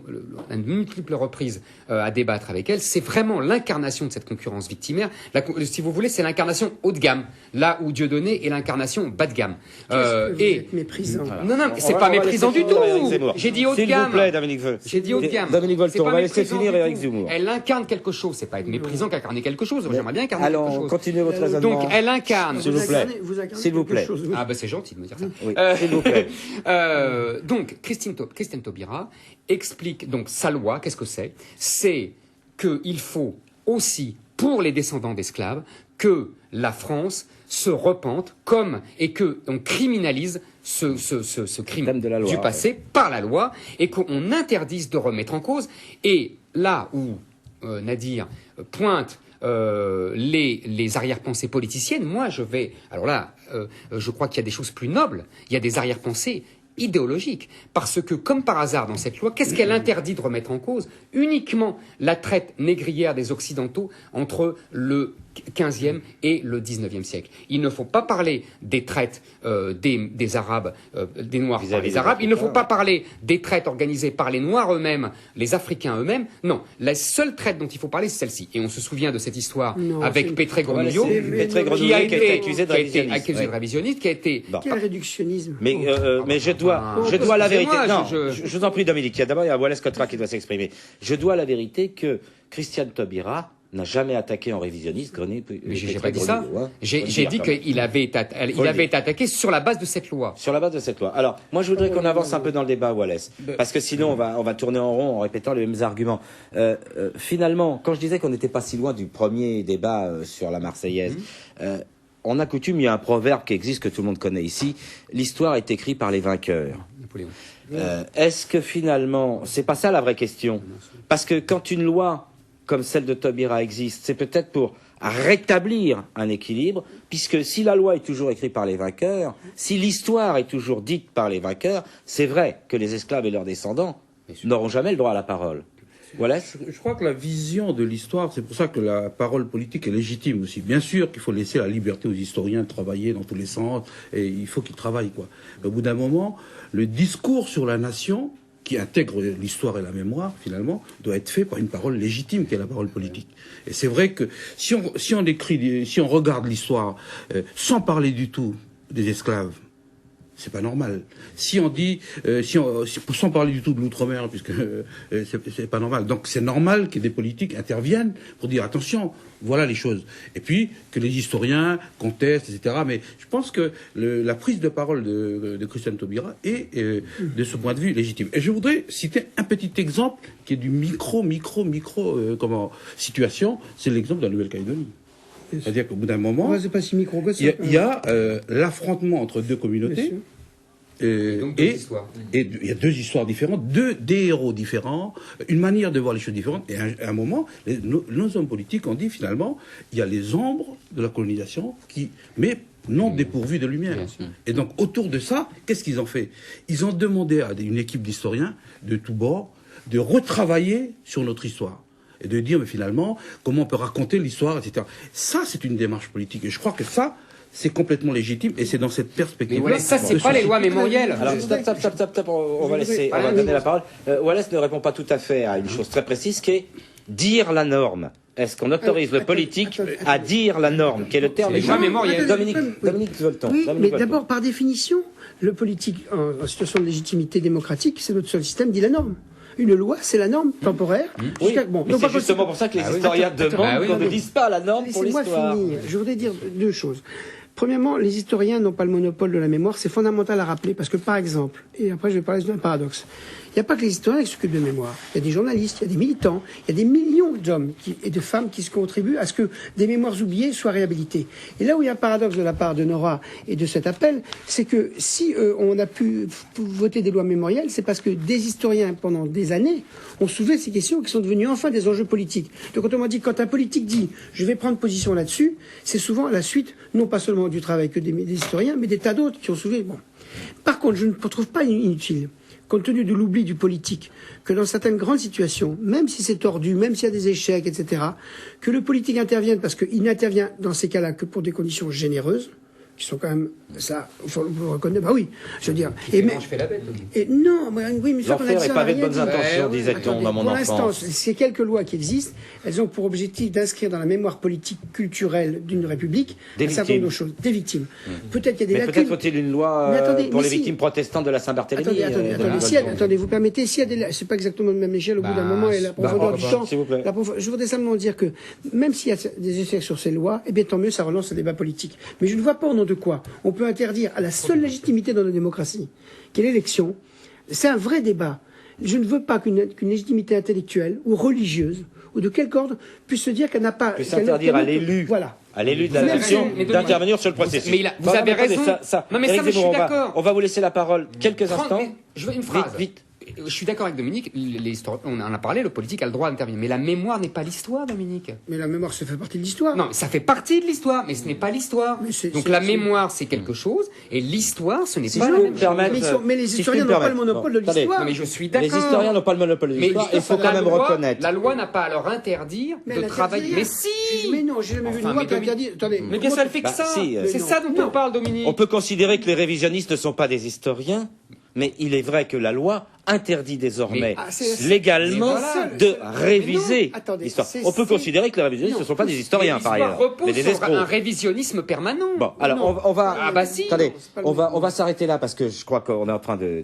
à de multiples reprises à débattre avec elle. C'est vraiment l'incarnation de cette concurrence victimaire. Si vous voulez, c'est l'incarnation haut de gamme, là où Dieudonné est l'incarnation bas de gamme. Vous êtes méprisant. Non, c'est pas méprisant du tout. J'ai dit haut de S'il gamme. vous plaît, Dominique J'ai dit haut de gamme. Dominique C'est Volton, pas on va laisser méprisant finir du Éric tout. Zemmour. Elle incarne quelque chose. C'est pas être méprisant qu'incarner quelque chose. J'aimerais bien incarner quelque Allons, chose. continuez votre raisonnement. Donc elle incarne. S'il vous plaît. S'il vous plaît. Ah ben c'est gentil de me dire ça. Oui, s'il vous plaît. Donc Christine Taubira explique donc sa loi. Qu'est-ce que c'est ? C'est qu'il faut aussi, pour les descendants d'esclaves, que la France se repente et que on criminalise ce crime De la loi, du passé par la loi et qu'on interdise de remettre en cause. Et là où Nadir pointe les arrière-pensées politiciennes, moi je vais... Alors là, je crois qu'il y a des choses plus nobles, il y a des arrière-pensées idéologiques, parce que comme par hasard dans cette loi, qu'est-ce qu'elle interdit de remettre en cause ? Uniquement la traite négrière des Occidentaux entre le 15e et le 19e siècle. Il ne faut pas parler des traites des Arabes, des Noirs par les Arabes. Il ne faut pas parler des traites organisées par les Noirs eux-mêmes, les Africains eux-mêmes. Non, la seule traite dont il faut parler, c'est celle-ci. Et on se souvient de cette histoire avec Petré Grenouillot, qui a été accusé de révisionniste, qui a été... Quel réductionnisme. Mais je dois la vérité. Non, je vous en prie, Dominique. D'abord, il y a Wallace Cotra qui doit s'exprimer. Je dois la vérité que Christiane Taubira n'a jamais attaqué en révisionniste Grenier. Mais j'ai pas dit ça. J'ai dit qu'il avait été attaqué sur la base de cette loi. Sur la base de cette loi. Alors, moi, je voudrais qu'on avance un peu dans le débat, Wallace, parce que sinon, on va tourner en rond en répétant les mêmes arguments. Finalement, quand je disais qu'on n'était pas si loin du premier débat sur la Marseillaise, on a coutume, il y a un proverbe qui existe que tout le monde connaît ici, l'histoire est écrite par les vainqueurs. Napoléon. Est-ce que finalement, c'est pas ça la vraie question? Parce que quand une loi comme celle de Taubira existe, c'est peut-être pour rétablir un équilibre, puisque si la loi est toujours écrite par les vainqueurs, si l'histoire est toujours dite par les vainqueurs, c'est vrai que les esclaves et leurs descendants n'auront jamais le droit à la parole. Voilà. Je crois que la vision de l'histoire, c'est pour ça que la parole politique est légitime aussi. Bien sûr qu'il faut laisser la liberté aux historiens de travailler dans tous les sens, et il faut qu'ils travaillent, quoi. Mais au bout d'un moment, le discours sur la nation, qui intègre l'histoire et la mémoire, finalement, doit être fait par une parole légitime, qui est la parole politique. Et c'est vrai que si on regarde l'histoire sans parler du tout des esclaves, c'est pas normal. Si on dit, sans parler du tout de l'outre-mer, puisque c'est pas normal. Donc c'est normal que des politiques interviennent pour dire attention, voilà les choses. Et puis que les historiens contestent, etc. Mais je pense que la prise de parole de Christiane Taubira est, de ce point de vue, légitime. Et je voudrais citer un petit exemple qui est du micro situation. C'est l'exemple de la Nouvelle-Calédonie. C'est-à-dire qu'au bout d'un moment, c'est pas si micro que ça. il y a l'affrontement entre deux communautés. Et il y a deux histoires différentes, des héros différents, une manière de voir les choses différentes. Et à un moment, nos hommes politiques ont dit finalement, il y a les ombres de la colonisation mais non dépourvues de lumière. Et donc autour de ça, qu'est-ce qu'ils ont fait? Ils ont demandé à une équipe d'historiens de tous bords de retravailler sur notre histoire. Et de dire, mais finalement, comment on peut raconter l'histoire, etc. Ça, c'est une démarche politique. Et je crois que ça, c'est complètement légitime. Et c'est dans cette perspective. Mais voilà, ça, c'est pas les lois mémorielles. Alors, stop, on va donner la parole. Wallace ne répond pas tout à fait à une chose très précise, qui est dire la norme. Est-ce qu'on autorise le politique à dire la norme, qui est le terme les lois mémorielles. Dominique Volton. Oui, mais d'abord, par définition, le politique, en situation de légitimité démocratique, c'est notre seul système, dit la norme. Une loi, c'est la norme temporaire. Oui, mais c'est justement pour ça que les historiens demandent qu'on ne dise pas la norme pour l'histoire. Laissez-moi finir. Je voudrais dire deux choses. Premièrement, les historiens n'ont pas le monopole de la mémoire. C'est fondamental à rappeler parce que, par exemple, et après je vais parler d'un paradoxe, il n'y a pas que les historiens qui s'occupent de mémoire. Il y a des journalistes, il y a des militants, il y a des millions d'hommes et de femmes qui contribuent à ce que des mémoires oubliées soient réhabilitées. Et là où il y a un paradoxe de la part de Nora et de cet appel, c'est que si on a pu voter des lois mémorielles, c'est parce que des historiens, pendant des années, ont soulevé ces questions qui sont devenues enfin des enjeux politiques. Donc autrement dit, quand un politique dit « je vais prendre position là-dessus », c'est souvent à la suite, non pas seulement du travail que des historiens, mais des tas d'autres qui ont soulevé. Bon. Par contre, je ne trouve pas inutile, compte tenu de l'oubli du politique, que dans certaines grandes situations, même si c'est tordu, même s'il y a des échecs, etc., que le politique intervienne, parce qu'il n'intervient dans ces cas-là que pour des conditions généreuses, qui sont quand même, ça, il faut le reconnaître, bah oui, je veux dire. Je fais la bête, et non, oui, mais l'enfer n'est pas avec bonnes intentions, disait-on dans mon enfance. Pour l'instant, ces quelques lois qui existent, elles ont pour objectif d'inscrire dans la mémoire politique culturelle d'une république un certain nombre de choses. Des victimes. Peut-être qu'il y a des lacunes. Peut-être faut-il une loi pour les victimes protestantes de la Saint-Barthélemy. Attendez, vous permettez, s'il y a c'est pas exactement le même échelle au bout d'un moment et la profondeur du temps. Je voudrais simplement dire que même s'il y a des échecs sur ces lois, eh bien tant mieux, ça relance le débat politique. Mais je ne vois pas au nom de quoi on peut interdire à la seule légitimité dans nos démocraties, qui est l'élection. C'est un vrai débat. Je ne veux pas qu'une légitimité intellectuelle ou religieuse ou de quelque ordre puisse se dire qu'elle n'a pas... Puisse interdire à l'élu, voilà, à l'élu de la nation d'intervenir sur le processus. Mais vous avez raison. Non, mais ça, je suis d'accord. On va vous laisser la parole quelques instants. Je veux une phrase. Vite. Je suis d'accord avec Dominique, on en a parlé, le politique a le droit d'intervenir. Mais la mémoire n'est pas l'histoire, Dominique. Mais la mémoire, ça fait partie de l'histoire. Non, ça fait partie de l'histoire, mais ce n'est pas l'histoire. Donc la mémoire, c'est quelque chose, et l'histoire, ce n'est pas la même chose. Mais les historiens n'ont pas le monopole de l'histoire. Mais je suis d'accord. Les historiens n'ont pas le monopole de l'histoire, il faut quand même reconnaître. La loi n'a pas à leur interdire de travailler. Mais si. Mais non, j'ai jamais vu une loi qui interdit. Attendez. Mais bien sûr, elle fait que ça. C'est ça dont on parle, Dominique. On peut considérer que les révisionnistes ne sont pas des historiens. Mais il est vrai que la loi interdit désormais légalement de réviser l'histoire. On peut considérer que les révisionnistes ne sont pas des historiens, par ailleurs, mais des escrocs. Un révisionnisme permanent. Bon, alors on va. Ah bah si. Attendez, on va s'arrêter là parce que je crois qu'on est en train de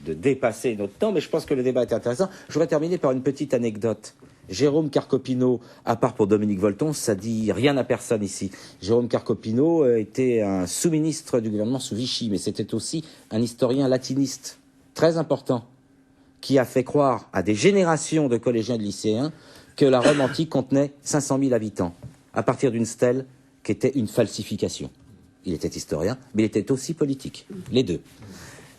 dépasser notre temps, mais je pense que le débat est intéressant. Je voudrais terminer par une petite anecdote. Jérôme Carcopino, à part pour Dominique Volton, ça dit rien à personne ici. Jérôme Carcopino était un sous-ministre du gouvernement sous Vichy, mais c'était aussi un historien latiniste très important, qui a fait croire à des générations de collégiens et de lycéens que la Rome antique contenait 500 000 habitants, à partir d'une stèle qui était une falsification. il était historien, mais il était aussi politique. Les deux.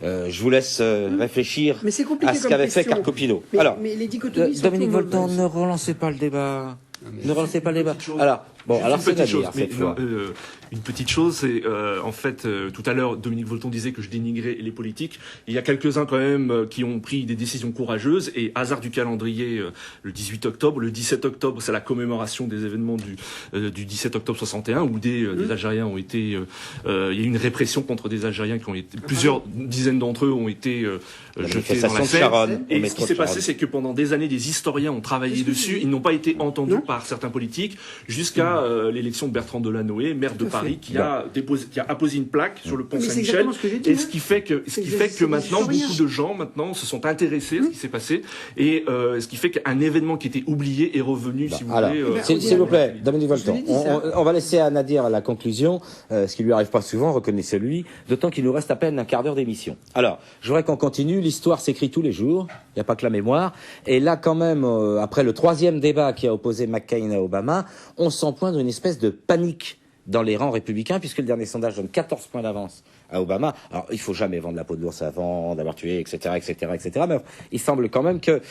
Je vous laisse réfléchir à ce qu'avait fait Carcopino. Alors, mais les dichotomies sont Dominique Volton, ne relancez pas le débat. Ne relancez pas le débat. Alors, c'est à dire cette fois. Une petite chose, c'est en fait, tout à l'heure, Dominique Volton disait que je dénigrais les politiques. Il y a quelques-uns quand même qui ont pris des décisions courageuses, et hasard du calendrier, le 18 octobre, le 17 octobre, c'est la commémoration des événements du 17 octobre 61, où des Algériens ont été, il y a eu une répression contre des Algériens qui ont été, plusieurs dizaines d'entre eux ont été jetés dans la Seine. Et ce qui s'est passé, c'est que pendant des années, des historiens ont travaillé dessus, ils n'ont pas été entendus par certains politiques, jusqu'à l'élection de Bertrand Delanoë, maire de Paris, qui a apposé une plaque sur le pont Saint-Michel, et ce qui fait que maintenant beaucoup de gens se sont intéressés à ce qui s'est passé, et ce qui fait qu'un événement qui était oublié est revenu, si vous voulez. S'il vous plaît, Dominique Volton, on va laisser à Nadir la conclusion, ce qui lui arrive pas souvent, reconnaissez-lui, d'autant qu'il nous reste à peine un quart d'heure d'émission. Alors, je voudrais qu'on continue, l'histoire s'écrit tous les jours, il n'y a pas que la mémoire, et là quand même, après le troisième débat qui a opposé McCain à Obama, on sent poindre une espèce de panique dans les rangs républicains, puisque le dernier sondage donne 14 points d'avance à Obama. Alors, il faut jamais vendre la peau de l'ours avant d'avoir tué, etc., mais il semble quand même que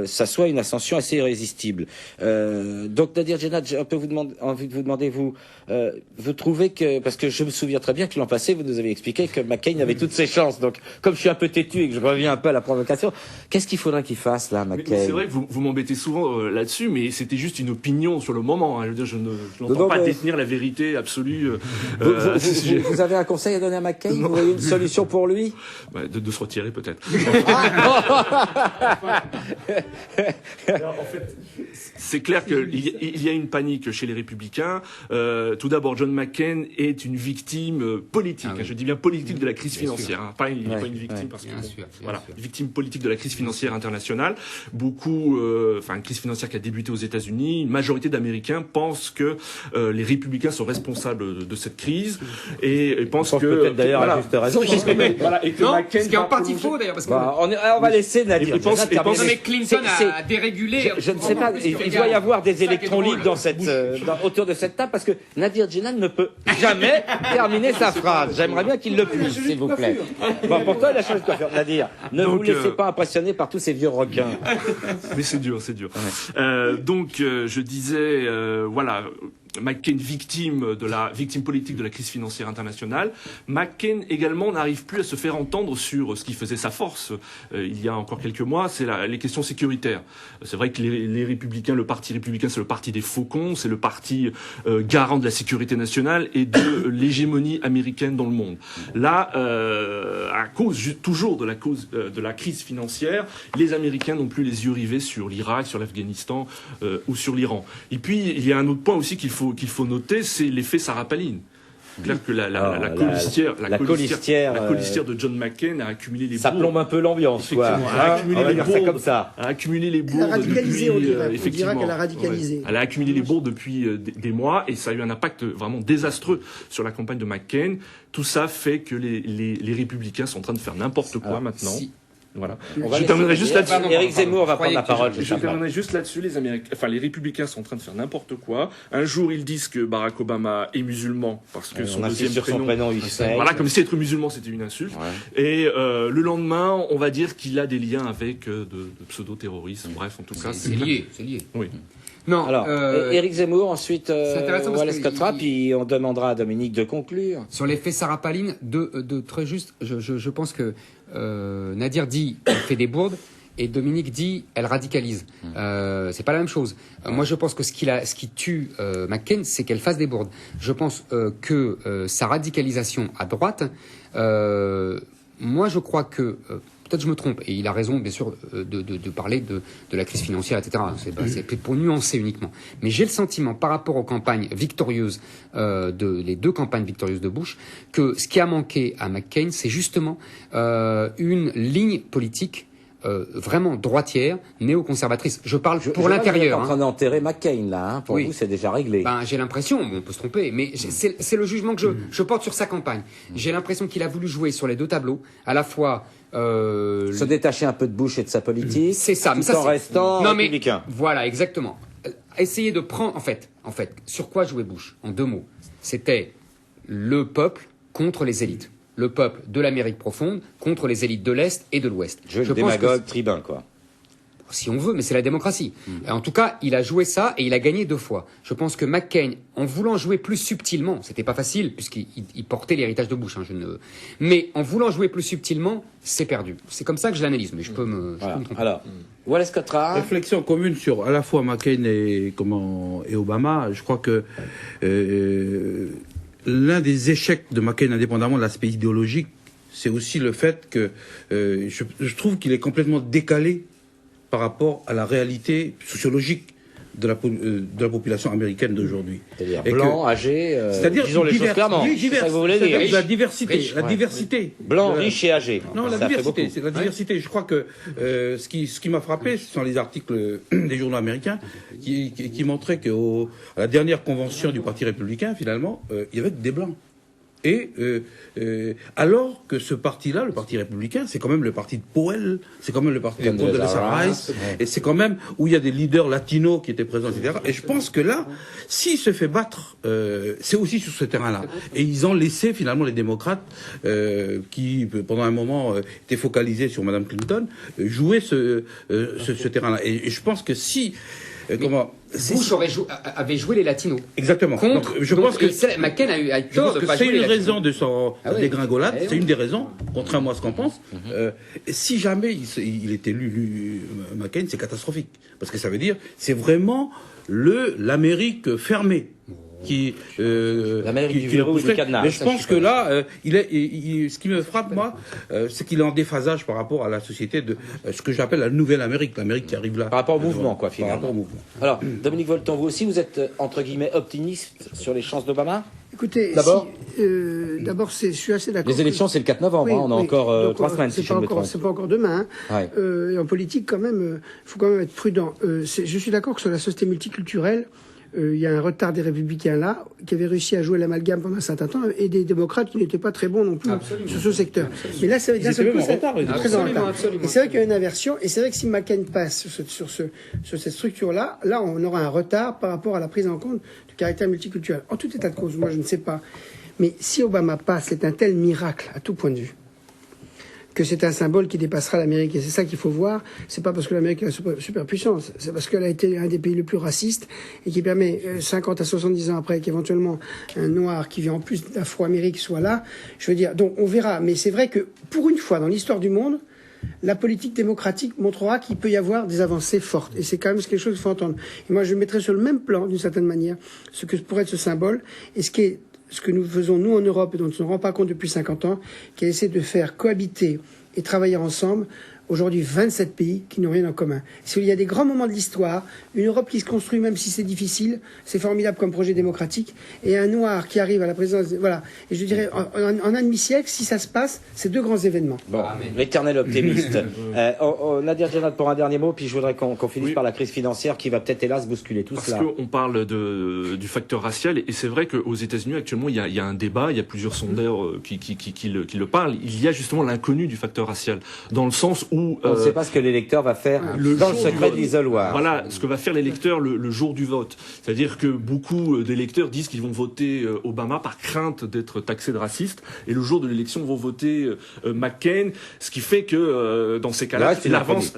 ça soit une ascension assez irrésistible. Donc, Nadir Djenad, j'ai un peu envie de vous demander, vous trouvez que, parce que je me souviens très bien que l'an passé, vous nous avez expliqué que McCain avait toutes ses chances. Donc, comme je suis un peu têtu et que je reviens un peu à la provocation, qu'est-ce qu'il faudrait qu'il fasse, là, McCain? C'est vrai que vous m'embêtez souvent là-dessus, mais c'était juste une opinion sur le moment. Hein. Je veux dire, je n'entends pas détenir la vérité absolue. Vous avez un conseil à donner à McCain? Vous voyez une solution pour lui? De se retirer, peut-être. Alors, en fait, c'est clair qu'il y a une panique chez les Républicains. Tout d'abord, John McCain est une victime politique. Je dis bien politique de la crise financière. Hein. Il n'est pas une victime parce que une victime politique de la crise financière internationale. Une crise financière qui a débuté aux États-Unis. Une majorité d'Américains pensent que les Républicains sont responsables de cette crise et pensent que peut-être d'ailleurs à juste raison. Et que McCain, ce qui est en partie faux d'ailleurs, parce que on va laisser Nadir. Mais Clinton a dérégulé. Je ne sais pas. Il doit y avoir des électrons libres autour de cette table, parce que Nadir Djenad ne peut jamais terminer sa phrase. J'aimerais bien qu'il le puisse, s'il vous plaît. Pourtant, il a changé de coiffure. Nadir, ne vous laissez pas impressionner par tous ces vieux requins. Mais c'est dur. Donc, je disais, McCain victime politique de la crise financière internationale. McCain également n'arrive plus à se faire entendre sur ce qui faisait sa force il y a encore quelques mois, c'est les questions sécuritaires. C'est vrai que les républicains, le parti républicain, c'est le parti des faucons, c'est le parti garant de la sécurité nationale et de l'hégémonie américaine dans le monde. Là, à cause toujours de la crise financière, les Américains n'ont plus les yeux rivés sur l'Irak, sur l'Afghanistan ou sur l'Iran. Et puis il y a un autre point aussi qu'il faut noter, c'est l'effet Sarah Palin. C'est clair que la colistière de John McCain a accumulé les bourdes. Ça plombe un peu l'ambiance, quoi. A accumulé les bourdes. Elle a radicalisé, on dirait. Effectivement. On dirait qu'elle a radicalisé. Elle a accumulé les bourdes depuis des mois, et ça a eu un impact vraiment désastreux sur la campagne de McCain. Tout ça fait que les républicains sont en train de faire n'importe quoi maintenant. Voilà. Je terminerai juste là-dessus. Éric Zemmour va prendre la parole. Je terminerai juste là-dessus. Les républicains sont en train de faire n'importe quoi. Un jour, ils disent que Barack Obama est musulman parce que son deuxième prénom, voilà, comme si être musulman c'était une insulte. Ouais. Et le lendemain, on va dire qu'il a des liens avec de pseudo-terroristes. Bref, en tout cas, c'est lié. Oui. Non. Alors, Éric Zemmour, ensuite Wallace Cotra, puis on demandera à Dominique de conclure. Sur l'effet Sarah Palin, très juste, je pense que Nadir dit elle fait des bourdes et Dominique dit elle radicalise. C'est pas la même chose. Moi, je pense que ce qui tue McCain, c'est qu'elle fasse des bourdes. Je pense que sa radicalisation à droite, moi, je crois que peut-être je me trompe, et il a raison, bien sûr, de parler de la crise financière, etc. C'est pour nuancer uniquement. Mais j'ai le sentiment, par rapport aux campagnes victorieuses, les deux campagnes victorieuses de Bush, que ce qui a manqué à McCain, c'est justement une ligne politique vraiment droitière, néoconservatrice. Je parle pour l'intérieur. Vous êtes en train d'enterrer McCain, là. Hein. Pour vous, c'est déjà réglé. J'ai l'impression, on peut se tromper, mais c'est le jugement que je porte sur sa campagne. J'ai l'impression qu'il a voulu jouer sur les deux tableaux, à la fois se détacher un peu de Bush et de sa politique, c'est ça, tout en restant républicain. Voilà, exactement. Essayer de prendre, en fait, sur quoi jouait Bush, en deux mots. C'était le peuple contre les élites. Le peuple de l'Amérique profonde contre les élites de l'Est et de l'Ouest. Je le démagogue tribun, quoi. Si on veut, mais c'est la démocratie. En tout cas, il a joué ça et il a gagné 2 fois. Je pense que McCain, en voulant jouer plus subtilement, c'était pas facile puisqu'il portait l'héritage de Bush. Mais en voulant jouer plus subtilement, c'est perdu. C'est comme ça que je l'analyse, mais je peux me tromper. Alors, Wallace Cottral. Réflexion commune sur à la fois McCain et Obama. Je crois que l'un des échecs de McCain, indépendamment de l'aspect idéologique, c'est aussi le fait que je trouve qu'il est complètement décalé par rapport à la réalité sociologique de la population américaine d'aujourd'hui. C'est-à-dire blanc, âgé, disons les choses clairement. C'est ça que vous voulez dire. La diversité. Blanc, riche et âgé. Non, la diversité. C'est la diversité. Je crois que ce qui m'a frappé, ce sont les articles des journaux américains qui montraient qu'à la dernière convention du Parti républicain, finalement, il y avait des blancs. Et alors que ce parti-là, le Parti républicain, c'est quand même le parti de Powell, c'est quand même le parti de Condoleezza Rice, et c'est quand même où il y a des leaders latinos qui étaient présents, etc. Et je pense que là, s'il se fait battre, c'est aussi sur ce terrain-là. Et ils ont laissé finalement les démocrates, qui pendant un moment étaient focalisés sur Madame Clinton, jouer ce terrain-là. Et je pense que si Bush avait joué les latinos. Exactement. Donc, je pense que McCain a eu tort de pas jouer les latinos. C'est une raison de son dégringolade. C'est une des raisons, contrairement à ce qu'on pense. Si jamais il est élu, McCain, c'est catastrophique, parce que ça veut dire c'est vraiment l'Amérique fermée. L'Amérique du verrou et du cadenas. Mais je pense que là, ce qui me frappe, moi, c'est qu'il est en déphasage par rapport à la société de ce que j'appelle la nouvelle Amérique, l'Amérique qui arrive là. Par rapport au mouvement, quoi, finalement. Par rapport au mouvement. Alors, Dominique Volton, vous aussi, vous êtes, entre guillemets, optimiste sur les chances d'Obama ? Écoutez, d'abord, je suis assez d'accord. Les élections, c'est le 4 novembre, on a encore 3 semaines, si je ne me trompe. C'est pas encore demain. Et en politique, quand même, il faut quand même être prudent. Je suis d'accord que sur la société multiculturelle, il y a un retard des républicains là, qui avaient réussi à jouer l'amalgame pendant un certain temps, et des démocrates qui n'étaient pas très bons non plus sur ce secteur. Mais là, c'est très en retard. Et c'est vrai qu'il y a une inversion, et c'est vrai que si McCain passe sur cette structure-là, là, on aura un retard par rapport à la prise en compte du caractère multiculturel. En tout état de cause, moi, je ne sais pas. Mais si Obama passe, c'est un tel miracle, à tout point de vue, que c'est un symbole qui dépassera l'Amérique. Et c'est ça qu'il faut voir. C'est pas parce que l'Amérique est une superpuissance. C'est parce qu'elle a été un des pays les plus racistes et qui permet, 50 à 70 ans après, qu'éventuellement un noir qui vient en plus d'Afro-Amérique soit là. Je veux dire, donc on verra. Mais c'est vrai que, pour une fois dans l'histoire du monde, la politique démocratique montrera qu'il peut y avoir des avancées fortes. Et c'est quand même quelque chose qu'il faut entendre. Et moi, je mettrais sur le même plan, d'une certaine manière, ce que pourrait être ce symbole et ce que nous faisons, nous, en Europe, et dont on ne se rend pas compte depuis 50 ans, qui est essayer de faire cohabiter et travailler ensemble, aujourd'hui 27 pays qui n'ont rien en commun. Il y a des grands moments de l'histoire, une Europe qui se construit même si c'est difficile, c'est formidable comme projet démocratique, et un noir qui arrive à la présidence, voilà. Et je dirais, en un demi-siècle, si ça se passe, c'est 2 grands événements. Bon, l'éternel optimiste. Nadir Djenad pour un dernier mot, puis je voudrais qu'on finisse par la crise financière qui va peut-être hélas bousculer tout cela. Parce qu'on parle du facteur racial, et c'est vrai qu'aux États-Unis actuellement il y a un débat, il y a plusieurs sondaires qui le parlent. Il y a justement l'inconnu du facteur racial, dans le sens où on ne sait pas ce que l'électeur va faire dans le secret de l'isoloir. Voilà, ce que va faire l'électeur le jour du vote. C'est-à-dire que beaucoup d'électeurs disent qu'ils vont voter Obama par crainte d'être taxés de raciste, et le jour de l'élection vont voter McCain, ce qui fait que dans ces cas-là,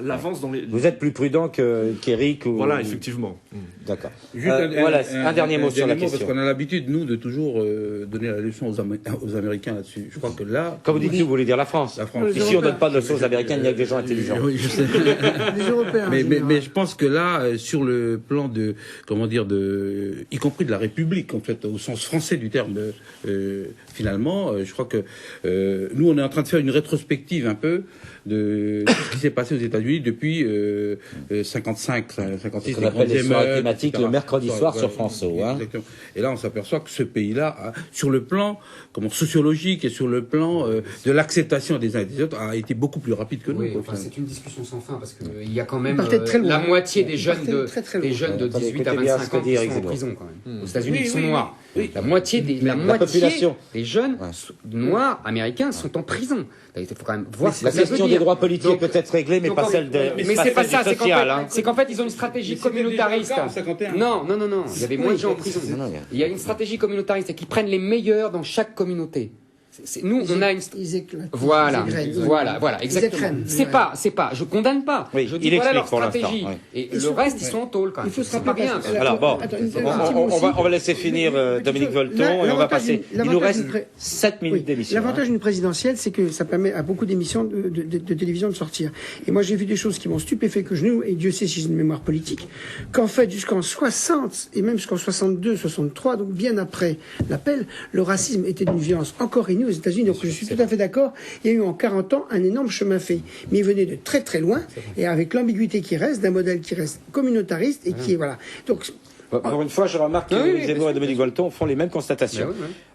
l'avance dans les... Vous êtes plus prudent qu'Éric ou... Voilà, effectivement. D'accord. Voilà, un dernier mot sur la question. Parce qu'on a l'habitude, nous, de toujours donner la leçon aux Américains là-dessus. Je crois que là... Quand vous dites nous, vous voulez dire la France. Ici, on ne donne pas de leçons aux Américains, il n'y a que des gens intelligents. Oui, je sais. Les Européens. Mais je pense que là, sur le plan de, y compris de la République, en fait, au sens français du terme, finalement, je crois que nous, on est en train de faire une rétrospective un peu de tout ce qui s'est passé aux États-Unis depuis 55, 56. Ce qu'on appelle les soirées thématiques le mercredi soir sur France O. Exactement. Et là, on s'aperçoit que ce pays-là, sur le plan sociologique et sur le plan de l'acceptation des uns et des autres, a été beaucoup plus rapide que nous. Oui, enfin, c'est une discussion sans fin, parce qu'il y a quand même la moitié des jeunes de 18 à 25 ans qui sont en prison quand même. Aux États-Unis, ils sont noirs. La moitié des jeunes noirs américains sont en prison. Il faut quand même voir la question des droits politiques Donc, peut-être réglés, mais pas celle de. Mais c'est pas ça, social, c'est qu'en fait, ils ont une stratégie communautariste. Non, il y avait moins de gens en prison. Il y a une stratégie communautariste, c'est qu'ils prennent les meilleurs dans chaque communauté. Nous, on a une. Ils éclatent. Voilà, exactement. Ils C'est pas. Je condamne pas. Oui, je dis il voilà leur explique pour stratégie. l'instant, Et le reste, ils sont en tôle quand même. Il faut se C'est pas rappeler. rien. Alors bon, on va laisser finir Dominique Volton et on va passer. Il nous reste 7 minutes d'émission. L'avantage d'une présidentielle, c'est que ça permet à beaucoup d'émissions de télévision de sortir. Et moi, j'ai vu des choses qui m'ont stupéfait que et Dieu sait si j'ai une mémoire politique, qu'en fait, jusqu'en 60 et même jusqu'en 62, 63, donc bien après l'appel, le racisme était d'une violence encore innée aux États-Unis. Donc je suis tout à fait d'accord. Il y a eu en 40 ans un énorme chemin fait. Mais il venait de très très loin et avec l'ambiguïté qui reste, d'un modèle qui reste communautariste et qui est, voilà. Donc, pour une fois, je remarque que Éric Zemmour et Dominique Volton font les mêmes constatations.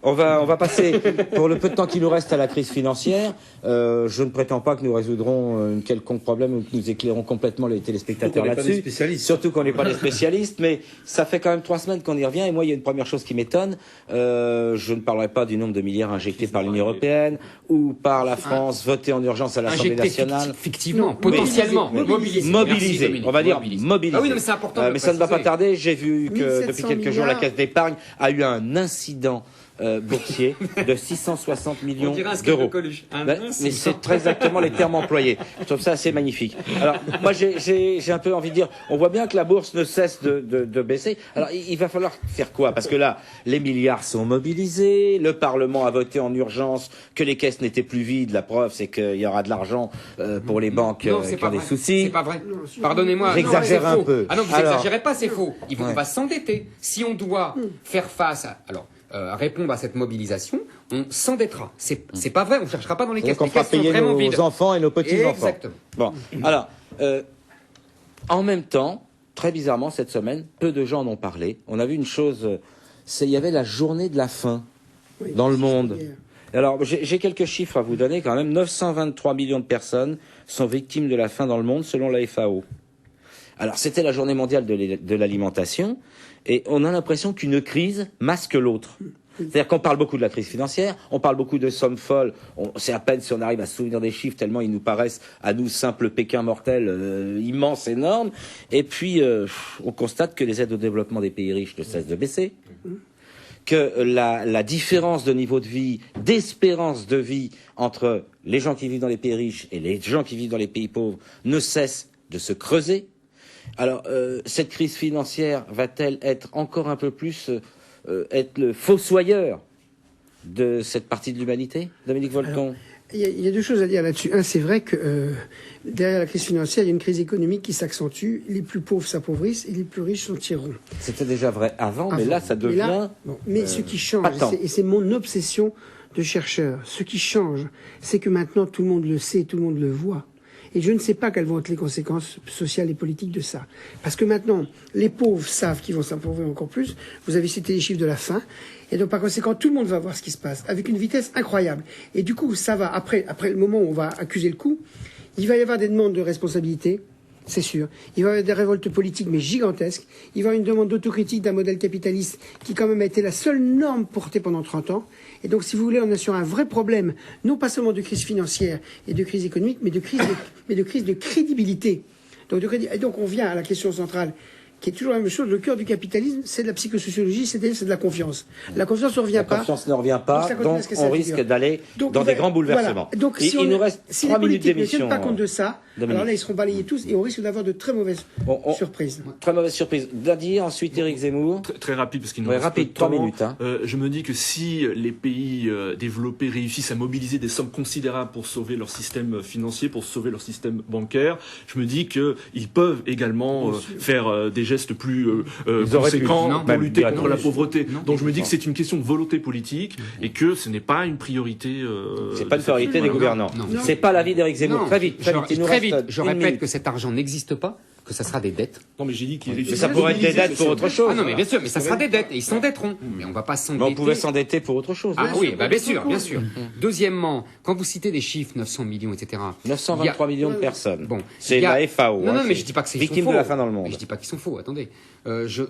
On va passer, pour le peu de temps qui nous reste, à la crise financière. Je ne prétends pas que nous résoudrons un quelconque problème ou que nous éclairons complètement les téléspectateurs là-dessus. Surtout qu'on n'est pas des spécialistes, mais ça fait quand même 3 semaines qu'on y revient. Et moi, il y a une première chose qui m'étonne. Je ne parlerai pas du nombre de milliards injectés par l'Union européenne ou par la France, votés en urgence à l'Assemblée nationale. Effectivement, potentiellement. Mobilisés. On va dire mobilisés. Ah oui, non, mais c'est important. Mais ça ne va pas tarder. J'ai vu que depuis quelques jours, la milliards. Caisse d'épargne a eu un incident boursier de 660 millions d'euros. Mais c'est très exactement les termes employés. Je trouve ça assez magnifique. Alors, moi, j'ai un peu envie de dire, on voit bien que la bourse ne cesse de baisser. Alors, il va falloir faire quoi? Parce que là, les milliards sont mobilisés, le Parlement a voté en urgence que les caisses n'étaient plus vides. La preuve, c'est qu'il y aura de l'argent pour les banques qui ont des soucis. C'est pas vrai. Pardonnez-moi. J'exagère un peu. Ah non, vous n'exagérez pas, c'est faux. On va s'endetter. Si on doit faire face à répondre à cette mobilisation, on s'endettera. C'est pas vrai, on ne cherchera pas dans les caisses. Donc on fera payer nos enfants et nos petits-enfants. Exactement. Bon, alors, en même temps, très bizarrement, cette semaine, peu de gens en ont parlé. On a vu une chose, il y avait la journée de la faim dans le monde. Alors, j'ai quelques chiffres à vous donner quand même. 923 millions de personnes sont victimes de la faim dans le monde, selon la FAO. Alors, c'était la journée mondiale de l'alimentation. Et on a l'impression qu'une crise masque l'autre. C'est-à-dire qu'on parle beaucoup de la crise financière, on parle beaucoup de sommes folles, c'est à peine si on arrive à se souvenir des chiffres tellement ils nous paraissent, à nous, simples Pékins mortels, immenses, énormes. Et puis, on constate que les aides au développement des pays riches ne cessent de baisser, que la différence de niveau de vie, d'espérance de vie entre les gens qui vivent dans les pays riches et les gens qui vivent dans les pays pauvres ne cesse de se creuser. Alors, cette crise financière va-t-elle être encore un peu plus être le fossoyeur de cette partie de l'humanité, Dominique Volton? Il y a 2 choses à dire là-dessus. Un, c'est vrai que derrière la crise financière, il y a une crise économique qui s'accentue. Les plus pauvres s'appauvrissent et les plus riches s'en tireront. C'était déjà vrai avant, mais là, ça devient... Mais ce qui change, et c'est mon obsession de chercheur, ce qui change, c'est que maintenant, tout le monde le sait, tout le monde le voit. Et je ne sais pas quelles vont être les conséquences sociales et politiques de ça. Parce que maintenant, les pauvres savent qu'ils vont s'appauvrir encore plus. Vous avez cité les chiffres de la faim. Et donc, par conséquent, tout le monde va voir ce qui se passe, avec une vitesse incroyable. Et du coup, ça va, après le moment où on va accuser le coup, il va y avoir des demandes de responsabilité, c'est sûr. Il va y avoir des révoltes politiques, mais gigantesques. Il va y avoir une demande d'autocritique d'un modèle capitaliste qui, quand même, a été la seule norme portée pendant 30 ans. Et donc, si vous voulez, on est sur un vrai problème, non pas seulement de crise financière et de crise économique, mais de crise de crédibilité. Et donc, on vient à la question centrale, qui est toujours la même chose. Le cœur du capitalisme, c'est de la psychosociologie, c'est de la confiance. La confiance ne revient pas. La confiance ne revient pas, donc on risque d'aller dans des grands bouleversements. Voilà. Donc, il nous reste 3 minutes d'émission. Si les politiques ne tiennent pas compte de ça, alors là, ils seront balayés tous et on risque d'avoir de très mauvaises surprises. Très mauvaise surprise. Dadi, ensuite Éric Zemmour. Très rapide, parce qu'il nous reste rapide, 3 minutes. Hein. Je me dis que si les pays développés réussissent à mobiliser des sommes considérables pour sauver leur système financier, pour sauver leur système bancaire, je me dis qu'ils peuvent également faire des gestes plus conséquents pour lutter contre la pauvreté. Donc je me dis que c'est une question de volonté politique et que ce n'est pas une priorité. C'est pas une priorité des gouvernants. C'est pas l'avis d'Éric Zemmour. Très vite. Je répète que cet argent n'existe pas, que ça sera des dettes. Non, mais j'ai dit qu'il Mais ça pourrait être des dettes pour autre chose. Ah non, mais bien sûr, mais ça sera des dettes et ils s'endetteront. Mais on va pas Mais s'endetter. on pouvait s'endetter pour autre chose. Ah oui, bien sûr, bien sûr. Deuxièmement, quand vous citez des chiffres, 900 millions, etc. 923 millions de personnes. Bon, C'est il y a- la FAO. Non, hein, non, mais c'est je dis pas que c'est victime faux. de la faim dans le monde. Mais je dis pas qu'ils sont faux. Attendez.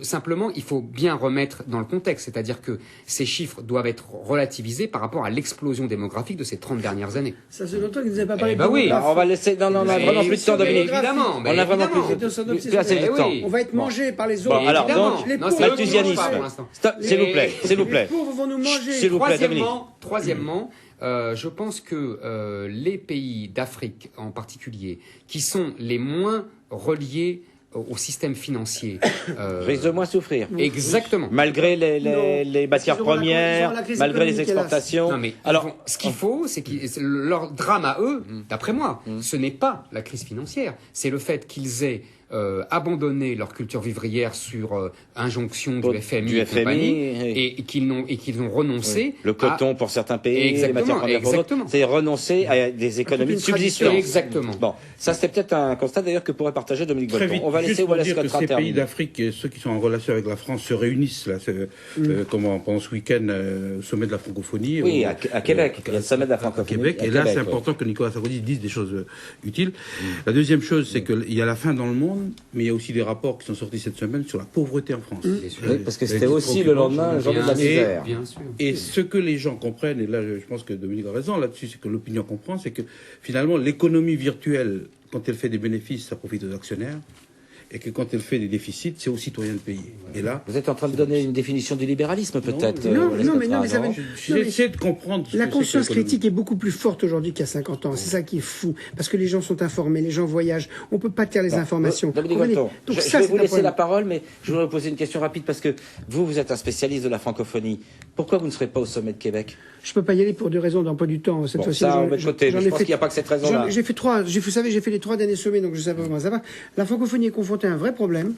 Simplement, il faut bien remettre dans le contexte, c'est-à-dire que ces chiffres doivent être relativisés par rapport à l'explosion démographique de ces 30 dernières années. Ça fait longtemps que vous n'avez pas parlé Eh ben oui. Alors, on va laisser. Non, on a Mais vraiment plus de temps, Dominique. évidemment, On a vraiment évidemment. plus assez de Eh temps. oui. On va être mangé par les Bon, autres. alors, Évidemment. donc, les Non, pauvres, c'est eux qui malthusianisme. mangent pas pour l'instant. Stop, s'il vous plaît, s'il vous Les plaît. pauvres vont nous manger. S'il vous plaît, Dominique. Troisièmement, je pense que les pays d'Afrique en particulier, qui sont les moins reliés au système financier, Risque de moins souffrir. exactement. Malgré Non. les matières Parce qu'ils auront la premières, crise malgré les économique, hélas. exportations. Non, mais Alors, ce qu'il faut, c'est que leur drame à eux, d'après moi, ce n'est pas la crise financière, c'est le fait qu'ils aient abandonné leur culture vivrière sur injonction du FMI et compagnie, et qu'ils ont renoncé le coton pour certains pays, les matières premières pour d'autres, c'est renoncer à des économies de subsistance. Exactement. Bon, ça c'était peut-être un constat d'ailleurs que pourrait partager Dominique Très Breton. vite, On va juste laisser pour Wallace dire que Cotra ces pays terminer. d'Afrique, ceux qui sont en relation avec la France, se réunissent là, pendant ce week-end au sommet de la francophonie. Oui, à Québec. Il y a le sommet de la À francophonie. Québec. à Et là, Québec, c'est oui. important que Nicolas Sarkozy dise des choses utiles. La deuxième chose, c'est qu'il y a la faim dans le monde, mais il y a aussi des rapports qui sont sortis cette semaine sur la pauvreté en France. Oui, parce que c'était aussi le lendemain, le journée de la misère. Bien sûr. Et ce que les gens comprennent, et là je pense que Dominique a raison là-dessus, c'est que l'opinion comprend, c'est que finalement l'économie virtuelle, quand elle fait des bénéfices, ça profite aux actionnaires, et que quand elle fait des déficits, c'est aux citoyens de payer. Et là, Vous êtes en train de donner une définition du libéralisme, peut-être Non, Wallace non, mais Cotra, ça va. j'essaie de comprendre. ce La que c'est que conscience l'économie. critique est beaucoup plus forte aujourd'hui qu'il y a 50 ans. C'est ça qui est fou. Parce que les gens sont informés, les gens voyagent. On peut pas taire les informations. Dominique Comprenez? Breton, Donc je ça, vais c'est vous un laisser problème. la parole, mais je voudrais vous poser une question rapide parce que vous êtes un spécialiste de la francophonie. Pourquoi vous ne serez pas au sommet de Québec? Je peux pas y aller pour 2 raisons d'emploi du temps. Cette Bon, fois-ci, ça, on met de côté. j'en Je ai pense fait- qu'il n'y a pas que cette raison-là. J'ai fait 3. Vous savez, j'ai fait les 3 derniers sommets, donc je sais pas comment ça va. La francophonie est confrontée à un vrai problème.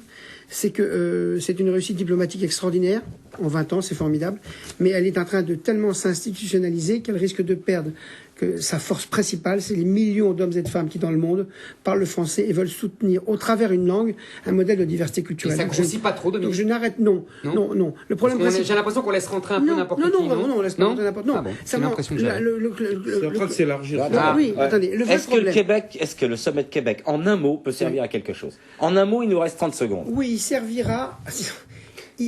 C'est que c'est une réussite diplomatique extraordinaire. En 20 ans, c'est formidable. Mais elle est en train de tellement s'institutionnaliser qu'elle risque de perdre que sa force principale, c'est les millions d'hommes et de femmes qui, dans le monde, parlent le français et veulent soutenir, au travers une langue, un modèle de diversité Et culturelle. ça Donc grossit pas trop, donc Dominique. je n'arrête. Non. Le problème principal. J'ai l'impression qu'on laisse rentrer un peu n'importe qui. Non, on laisse pas rentrer n'importe. Non, Ah bon, c'est ça, l'impression que la- j'avais. C'est en train de s'élargir. Oui, attendez, le vrai Est-ce que le problème. Québec, est-ce que le sommet de Québec, en un mot, peut servir à quelque chose? En un mot, il nous reste 30 secondes. Oui, il servira.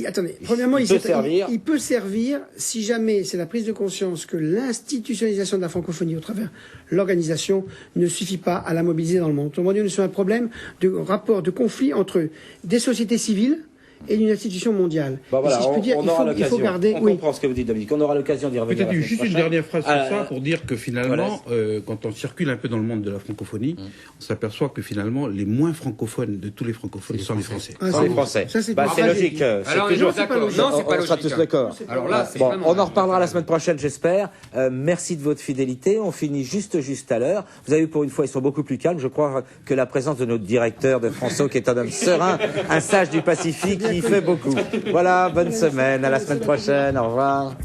Attendez, premièrement, il peut servir. Il peut servir si jamais c'est la prise de conscience que l'institutionnalisation de la francophonie au travers l'organisation ne suffit pas à la mobiliser dans le monde. Autrement dit, on est sur un problème de rapport, de conflit entre des sociétés civiles et une institution mondiale. Bon, voilà, et si je peux dire, on aura il l'occasion. faut garder. On Oui. comprend ce que vous dites, Dominique. On aura l'occasion d'y revenir. Peut-être la juste semaine une prochaine. dernière phrase sur ça pour dire que finalement, Voilà. quand on circule un peu dans le monde de la francophonie, on s'aperçoit que finalement, les moins francophones de tous les francophones sont les Français. Ah, Sans c'est les bon. Français. Ça, c'est Bah, pas c'est vrai. logique. C'est Alors, toujours. non, d'accord. logique. Non, c'est pas On sera logique. tous d'accord. Alors là, c'est Bon, vraiment- on en reparlera la semaine prochaine, j'espère. Merci de votre fidélité. On finit juste à l'heure. Vous avez vu, pour une fois, ils sont beaucoup plus calmes. Je crois que la présence de notre directeur de François, qui est un homme serein, un sage du Pacifique, qui y fait beaucoup. Voilà, bonne semaine. À la semaine prochaine. Au revoir.